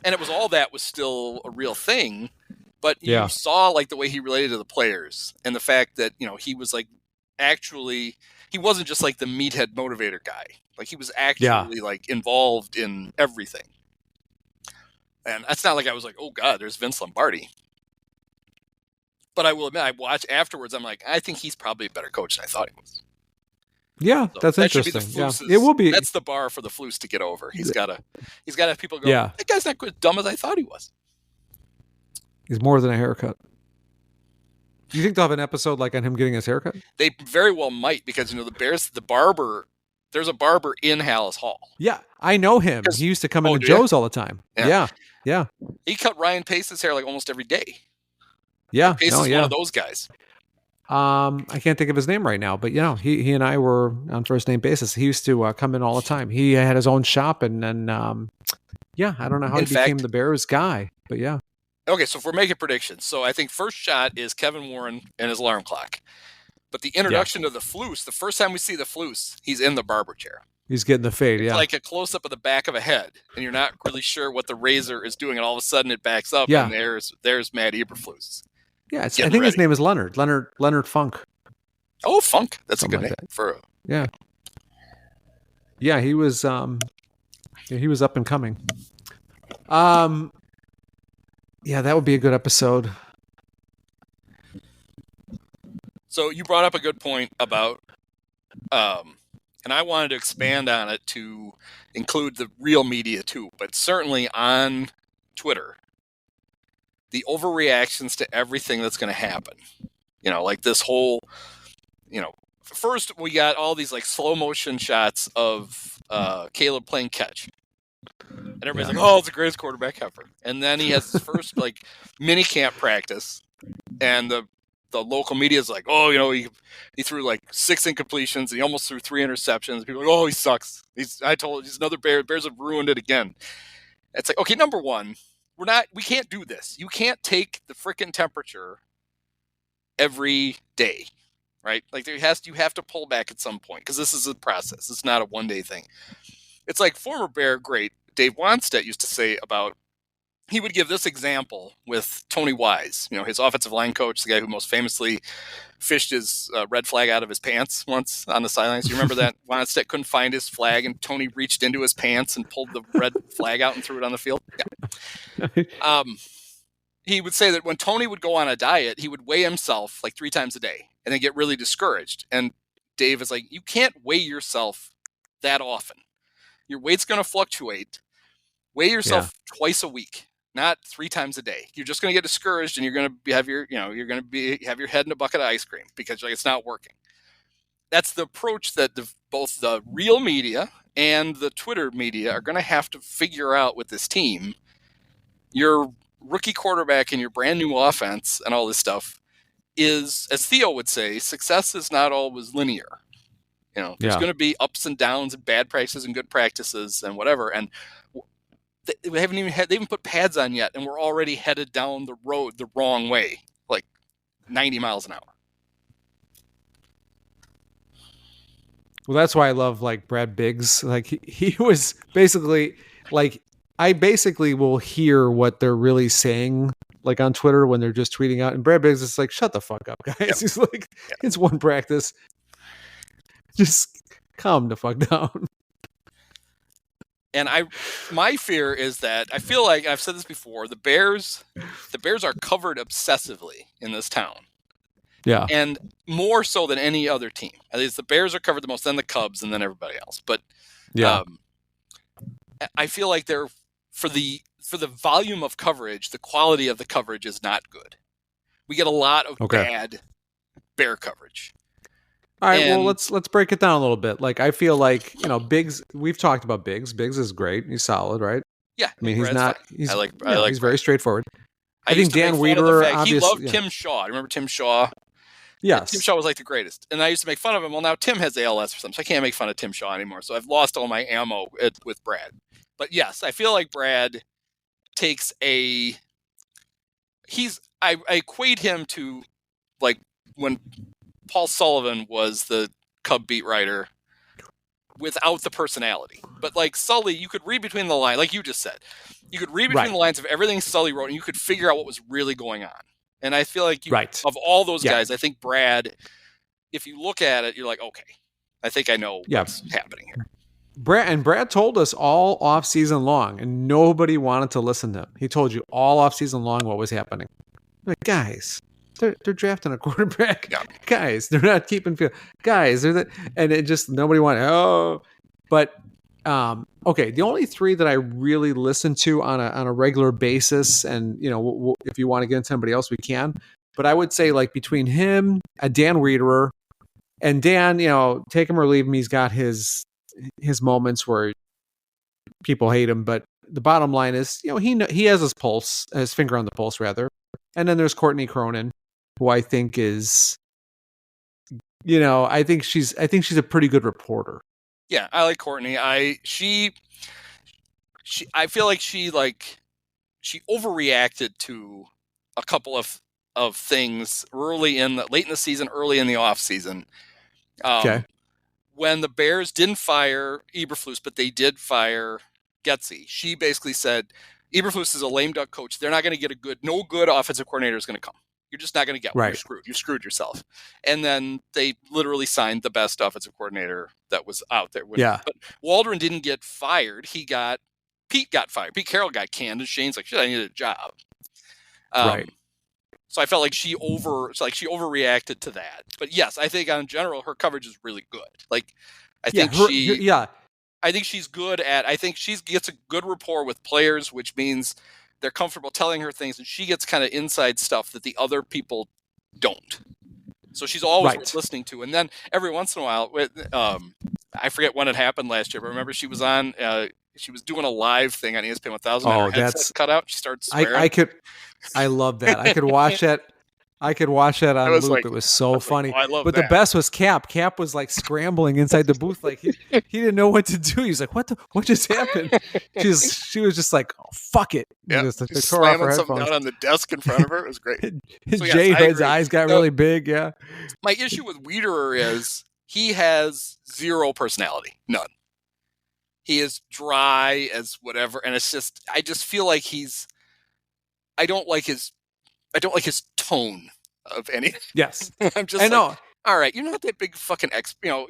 And it was all that was still a real thing. But you saw like the way he related to the players and the fact that, he was like actually, he wasn't just like the meathead motivator guy. Like he was actually like involved in everything. And that's not like I was like, oh God, there's Vince Lombardi. But I will admit, I watched afterwards. I'm like, I think he's probably a better coach than I thought he was. Yeah, so that's interesting. Yeah, it will be. That's the bar for the Flus to get over. He's got to have people go, that guy's not as dumb as I thought he was. He's more than a haircut. Do you think they'll have an episode like on him getting his haircut? They very well might, because the Bears, the barber, there's a barber in Hallis Hall. Yeah, I know him. He used to come into Joe's all the time. Yeah. He cut Ryan Pace's hair like almost every day. Yeah, Pace is one of those guys. I can't think of his name right now, but he and I were on first name basis. He used to come in all the time. He had his own shop, and then I don't know how he became the Bears guy, but yeah. Okay, so if we're making predictions, so I think first shot is Kevin Warren and his alarm clock. But the introduction to the Flus, the first time we see the Flus, he's in the barber chair. He's getting the fade, It's like a close-up of the back of a head, and you're not really sure what the razor is doing, and all of a sudden it backs up, and there's Matt Eberflus. Yeah, I think his name is Leonard Funk. Oh, Funk. That's something a good name for Yeah, he was up and coming. Yeah, that would be a good episode. So you brought up a good point about and I wanted to expand on it to include the real media too, but certainly on Twitter, the overreactions to everything that's going to happen. Like this whole, first we got all these like slow motion shots of Caleb playing catch. And everybody's like, oh, it's the greatest quarterback ever. And then he has his first like mini camp practice, and the local media is like, oh, he threw like 6 incompletions, and he almost threw 3 interceptions. People are like, oh, he sucks. He's another Bear. Bears have ruined it again. It's like, okay, number one, we can't do this. You can't take the frickin' temperature every day, right? Like you have to pull back at some point, because this is a process. It's not a one-day thing. It's like former Bear great Dave Wanstedt used to say about, he would give this example with Tony Wise, his offensive line coach, the guy who most famously fished his red flag out of his pants once on the sidelines. You remember that? Wanstedt couldn't find his flag, and Tony reached into his pants and pulled the red flag out and threw it on the field. Yeah. He would say that when Tony would go on a diet, he would weigh himself like 3 times a day. and then get really discouraged. And Dave is like, you can't weigh yourself that often. Your weight's going to fluctuate. Weigh yourself twice a week, not 3 times a day. You're just going to get discouraged, and you're going to have your head in a bucket of ice cream because it's not working. That's the approach that both the real media and the Twitter media are going to have to figure out with this team. Your rookie quarterback and your brand new offense and all this stuff is, as Theo would say, success is not always linear. There's going to be ups and downs and bad practices and good practices and whatever. And they haven't put pads on yet, and we're already headed down the road the wrong way, like 90 miles an hour. Well, that's why I love like Brad Biggs. Like he was basically like, I basically will hear what they're really saying like on Twitter when they're just tweeting out. And Brad Biggs is like, shut the fuck up, guys. Yep. He's like, it's one practice. Just calm the fuck down. And my fear is that I feel like I've said this before, the Bears are covered obsessively in this town. Yeah. And more so than any other team. At least the Bears are covered the most, then the Cubs, and then everybody else. But I feel like they're for the volume of coverage, the quality of the coverage is not good. We get a lot of bad Bear coverage. All right, well, let's break it down a little bit. Like, I feel like, Biggs, we've talked about Biggs. Biggs is great. He's solid, right? Yeah. I mean, he's not, he's, I like he's very straightforward. I think Dan Wiederer, obviously. He loved Tim Shaw. I remember Tim Shaw. Yes. Tim Shaw was like the greatest. And I used to make fun of him. Well, now Tim has ALS or something, so I can't make fun of Tim Shaw anymore. So I've lost all my ammo with Brad. But yes, I feel like Brad takes I equate him to like when Paul Sullivan was the Cub beat writer without the personality. But like Sully, you could read between the lines, like you just said. You could read between the lines of everything Sully wrote, and you could figure out what was really going on. And I feel like of all those guys, I think Brad, if you look at it, you're like, okay, I think I know what's happening here. Brad told us all off season long, and nobody wanted to listen to him. He told you all off season long what was happening. Like, guys, they're drafting a quarterback. Yeah. Guys, they're not keeping field. Guys, and it just nobody wanted. But okay, the only 3 that I really listen to on a regular basis, and if you want to get into somebody else, we can. But I would say like between him, Dan Wiederer, and Dan, take him or leave him, he's got his moments where people hate him, but the bottom line is, he has his finger on the pulse rather. And then there's Courtney Cronin, who I think is, I think she's a pretty good reporter. Yeah, I like Courtney. I feel like she overreacted to a couple of things late in the season, early in the off season. When the Bears didn't fire Eberflus, but they did fire Getsy, she basically said, Eberflus is a lame duck coach. They're not going to get no good offensive coordinator is going to come. You're just not going to get one. Right. You're screwed. You screwed yourself. And then they literally signed the best offensive coordinator that was out there. But Waldron didn't get fired. Pete got fired. Pete Carroll got canned, and Shane's like, shit, I need a job. Right. So I felt like she overreacted to that. But yes, I think in general her coverage is really good. Like I think she's good at. I think she gets a good rapport with players, which means they're comfortable telling her things, and she gets kind of inside stuff that the other people don't. So she's always worth listening to. And then every once in a while, I forget when it happened last year, but remember she was on. She was doing a live thing on ESPN 1000. Oh, that's cut out. She started swearing. I love that. I could watch it. I could watch that on loop. It was so funny. I love but that. The best was Cap. Cap was like scrambling inside the booth, like he didn't know what to do. He was like, "What just happened?" She was just like, "Oh, fuck it." Yeah, just slamming something down on the desk in front of her. It was great. Jay Hood's eyes got really big. Yeah. My issue with Wiederer is he has zero personality, none. He is dry as whatever, and it's just I just feel like I don't like his tone of anything. Yes. I know. All right, you're not that big fucking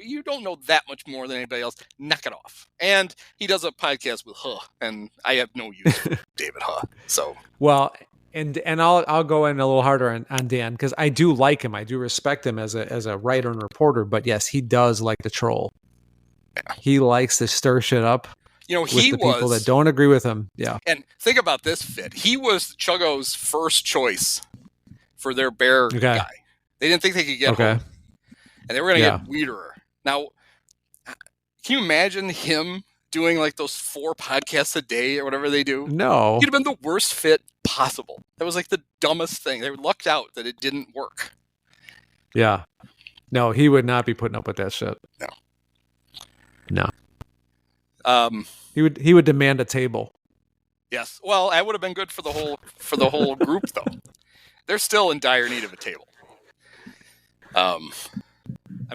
you don't know that much more than anybody else. Knock it off. And he does a podcast with Huh, and I have no use for David Huh. So And I'll go in a little harder on Dan because I do like him. I do respect him as a writer and reporter. But yes, he does like to troll. Yeah. He likes to stir shit up. With the people that don't agree with him. Yeah. And think about this, Fit. He was Chuggo's first choice for their bear guy. They didn't think they could get home. And they were going to get Wiederer. Now, can you imagine him doing like those 4 podcasts a day or whatever they do? No. He'd have been the worst fit possible. That was like the dumbest thing. They lucked out that it didn't work. Yeah. No, he would not be putting up with that shit. No. He would demand a table. Yes. Well, that would have been good for the whole group though. They're still in dire need of a table. I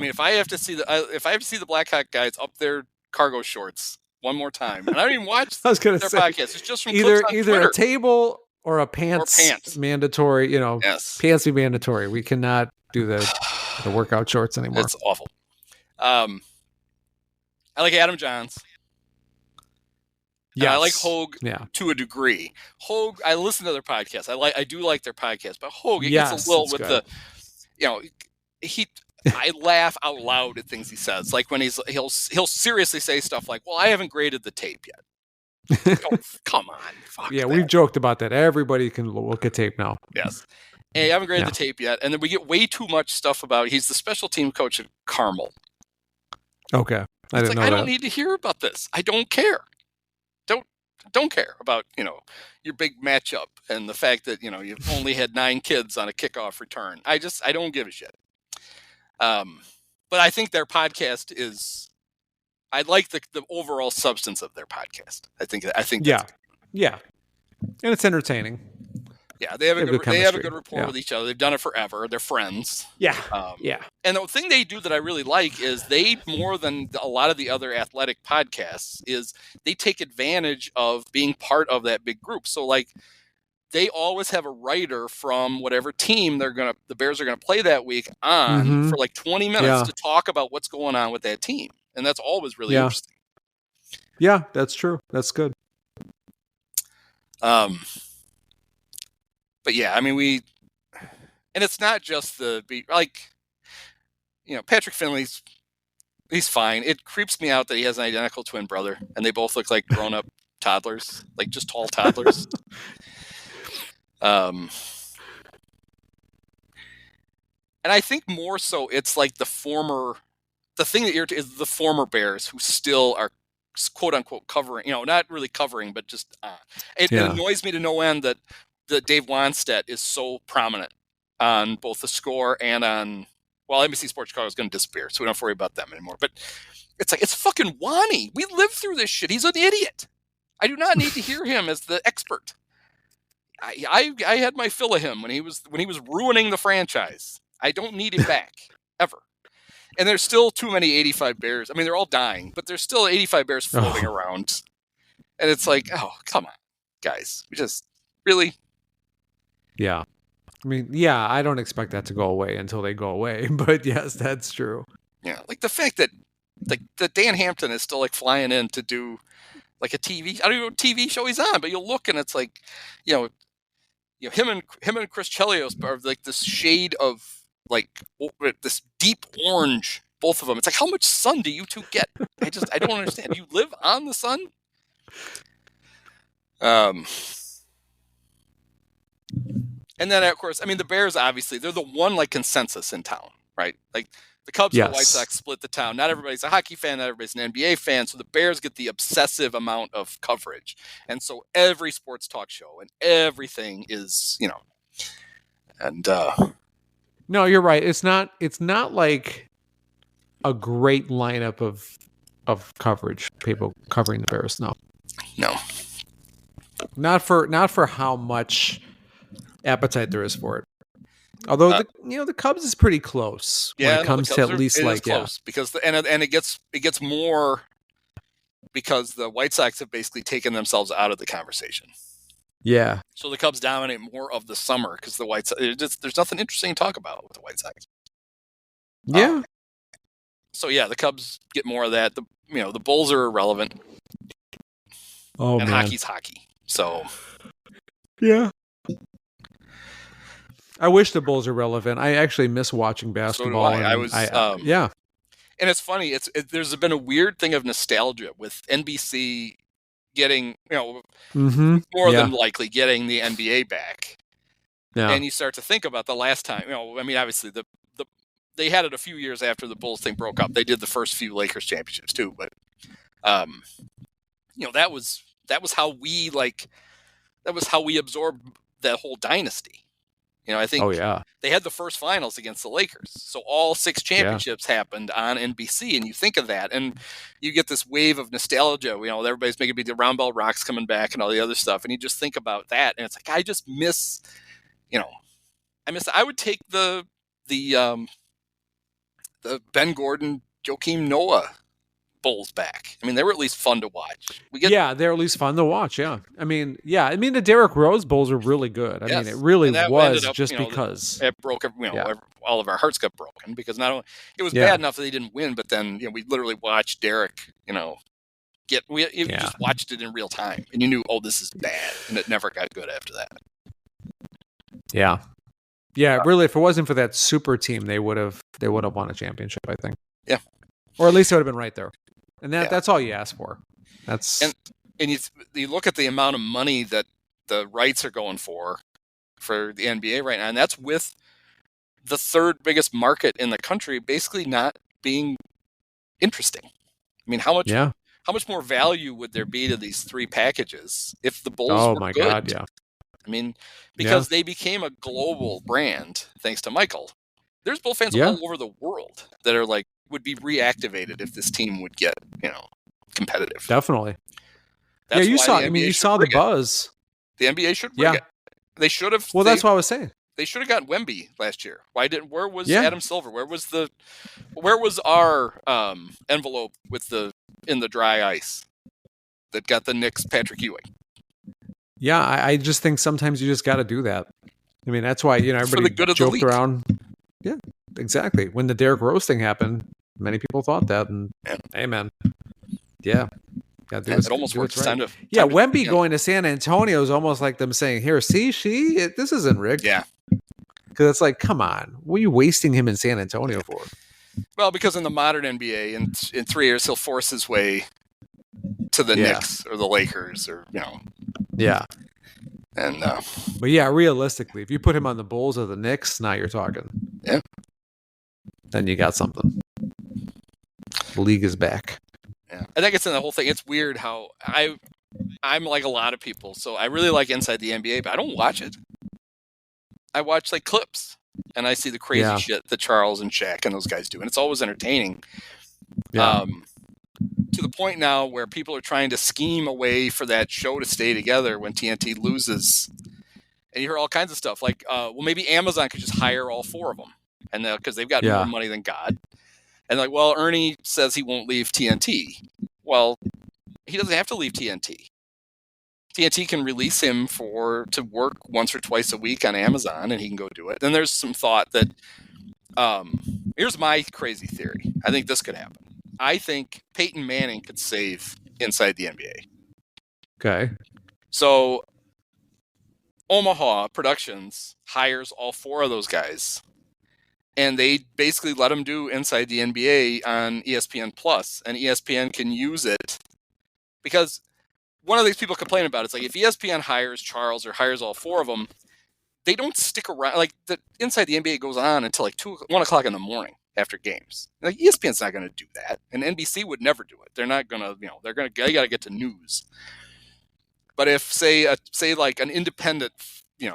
mean, if I have to see the Blackhawk guys up their cargo shorts one more time, and I don't even watch their podcast. It's just from either Twitter. a table or a pants. Mandatory. Pants be mandatory. We cannot do the workout shorts anymore. It's awful. I like Adam Johns. Yeah, I like Hogue to a degree. Hogue, I listen to their podcast. I do like their podcast, but Hogue, gets a little with good. I laugh out loud at things he says. Like when he'll seriously say stuff like, "Well, I haven't graded the tape yet." Come on, fuck that. We've joked about that. Everybody can look at tape now. Yes, and I haven't graded the tape yet, and then we get way too much stuff about he's the special team coach at Carmel. Okay, I don't need to hear about this. I don't care. Don't care about your big matchup and the fact that you've only had 9 kids on a kickoff return. I don't give a shit. But I think their podcast is. I like the overall substance of their podcast. I think. Yeah, and it's entertaining. Yeah, they have a good rapport with each other. They've done it forever. They're friends. Yeah. And the thing they do that I really like is they, more than a lot of the other athletic podcasts, is they take advantage of being part of that big group. So like they always have a writer from whatever team the Bears are gonna play that week on for like 20 minutes to talk about what's going on with that team. And that's always really interesting. Yeah, that's true. That's good. But yeah, I mean, and it's not just Patrick Finley's, he's fine. It creeps me out that he has an identical twin brother and they both look like grown up toddlers, like just tall toddlers. And I think more so it's like the thing that irritates is the former Bears who still are quote unquote covering, not really covering, but just it annoys me to no end that Dave Wanstedt is so prominent on both the Score and on, NBC Sports Chicago is going to disappear, so we don't have to worry about them anymore. But it's fucking Wani. We lived through this shit. He's an idiot. I do not need to hear him as the expert. I had my fill of him when he was ruining the franchise. I don't need him back ever. And there's still too many 85 Bears. I mean, they're all dying, but there's still 85 Bears floating around. And it's like, oh, come on, guys. We just really. Yeah. I mean, I don't expect that to go away until they go away. But yes, that's true. Yeah. Like the fact that that Dan Hampton is still like flying in to do like a TV. I don't even know what TV show he's on, but you'll look and it's like, him and Chris Chelios are like this shade of like this deep orange, both of them. It's like, how much sun do you two get? I don't understand. You live on the sun? And then, of course, I mean, the Bears, obviously, they're the one, like, consensus in town, right? Like, the Cubs and the White Sox split the town. Not everybody's a hockey fan, not everybody's an NBA fan, so the Bears get the obsessive amount of coverage. And so every sports talk show and everything is, and... No, you're right. It's not like a great lineup of coverage, people covering the Bears, no. No. Not for how much appetite there is for it. Although the Cubs is pretty close when it comes to at least close because it gets more because the White Sox have basically taken themselves out of the conversation. Yeah. So the Cubs dominate more of the summer because the White Sox there's nothing interesting to talk about with the White Sox. Yeah. So the Cubs get more of that. The Bulls are irrelevant. Oh, and man. hockey's hockey. So yeah. I wish the Bulls are relevant. I actually miss watching So do basketball. I. And I was, yeah. and it's funny. There's been a weird thing of nostalgia with NBC getting, more than likely getting the NBA back. Yeah. And you start to think about the last time, I mean, obviously they had it a few years after the Bulls thing broke up. They did the first few Lakers championships too, but that was how we absorbed that whole dynasty. I think they had the first finals against the Lakers. So all 6 championships happened on NBC, and you think of that, and you get this wave of nostalgia. Everybody's making the Round Ball Rocks coming back and all the other stuff, and you just think about that, and it's like I just miss. I would take the Ben Gordon, Joakim Noah Bulls back. I mean, they were at least fun to watch. They're at least fun to watch. Yeah. I mean, the Derrick Rose Bulls were really good. I mean, it really was just because it broke. All of our hearts got broken because not only it was bad enough that they didn't win, but then we literally watched Derrick. You just watched it in real time, and you knew, this is bad, and it never got good after that. Yeah. Yeah, really, if it wasn't for that super team, they would have won a championship, I think. Yeah. Or at least they would have been right there. And that's all you ask for. And you look at the amount of money that the rights are going for the NBA right now, and that's with the third biggest market in the country basically not being interesting. I mean, how much more value would there be to these 3 packages if the Bulls were good? God, yeah. I mean, because they became a global brand thanks to Michael. There's Bull fans all over the world that are like would be reactivated if this team would get competitive. Definitely. That's you saw. You saw the buzz. The NBA should rig it. They should have. Well, that's what I was saying. They should have gotten Wemby last year. Where was Adam Silver? Where was our envelope in the dry ice that got the Knicks Patrick Ewing? Yeah, I just think sometimes you just got to do that. I mean, that's why everybody joked around. Yeah, exactly. When the Derrick Rose thing happened, many people thought that, and hey, man, it almost works. Right. Wemby going to San Antonio is almost like them saying, "Here, this isn't rigged." Yeah, because it's like, come on, what are you wasting him in San Antonio for? Well, because in the modern NBA, in 3 years, he'll force his way to the Knicks or the Lakers, or Yeah. And but realistically, if you put him on the Bulls or the Knicks, now you're talking. Yeah. Then you got something. The league is back. Yeah. I think it's in the whole thing. It's weird how I'm like a lot of people, so I really like Inside the NBA, but I don't watch it. I watch like clips, and I see the crazy shit that Charles and Shaq and those guys do, and it's always entertaining. Yeah. To the point now where people are trying to scheme a way for that show to stay together when TNT loses. And you hear all kinds of stuff like, maybe Amazon could just hire all 4 of them, and because they've got more money than God. And like, well, Ernie says he won't leave TNT. Well, he doesn't have to leave TNT. TNT can release him to work once or twice a week on Amazon, and he can go do it. Then there's some thought that here's my crazy theory. I think this could happen. I think Peyton Manning could save Inside the NBA. Okay. So Omaha Productions hires all 4 of those guys, and they basically let them do Inside the NBA on ESPN Plus, and ESPN can use it because one of these people complain about it's like if ESPN hires Charles or hires all 4 of them, they don't stick around. Like the Inside the NBA goes on until like 1 o'clock in the morning after games. Like ESPN's not going to do that, and NBC would never do it. They're not going to. They got to get to news. But if say like an independent,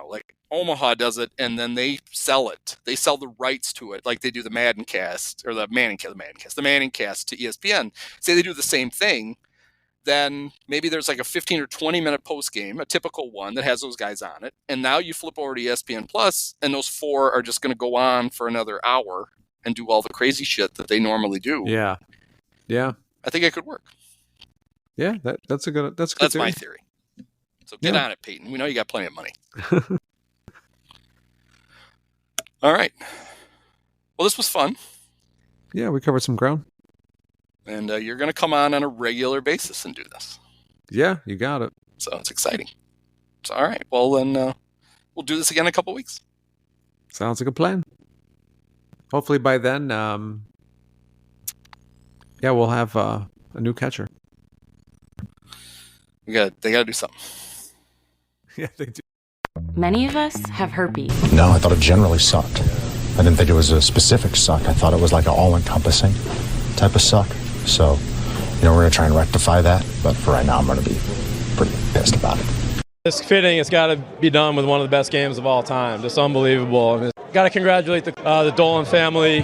like Omaha does it, and then they sell it. They sell the rights to it, like they do the Madden cast or the Manning cast to ESPN. Say they do the same thing. Then maybe there's like a 15 or 20 minute post game, a typical one that has those guys on it. And now you flip over to ESPN Plus, and those 4 are just going to go on for another hour and do all the crazy shit that they normally do. Yeah. Yeah. I think it could work. Yeah, that's my theory. So get on it, Peyton. We know you got plenty of money. All right. Well, this was fun. Yeah, we covered some ground. And you're going to come on a regular basis and do this. Yeah, you got it. So it's exciting. So, all right. Well, then we'll do this again in a couple weeks. Sounds like a plan. Hopefully by then, we'll have a new catcher. They got to do something. Yeah, they do. Many of us have herpes. No, I thought it generally sucked. I didn't think it was a specific suck. I thought it was like an all-encompassing type of suck. So, we're going to try and rectify that. But for right now, I'm going to be pretty pissed about it. It's fitting. It's got to be done with one of the best games of all time. Just unbelievable. Got to congratulate the Dolan family.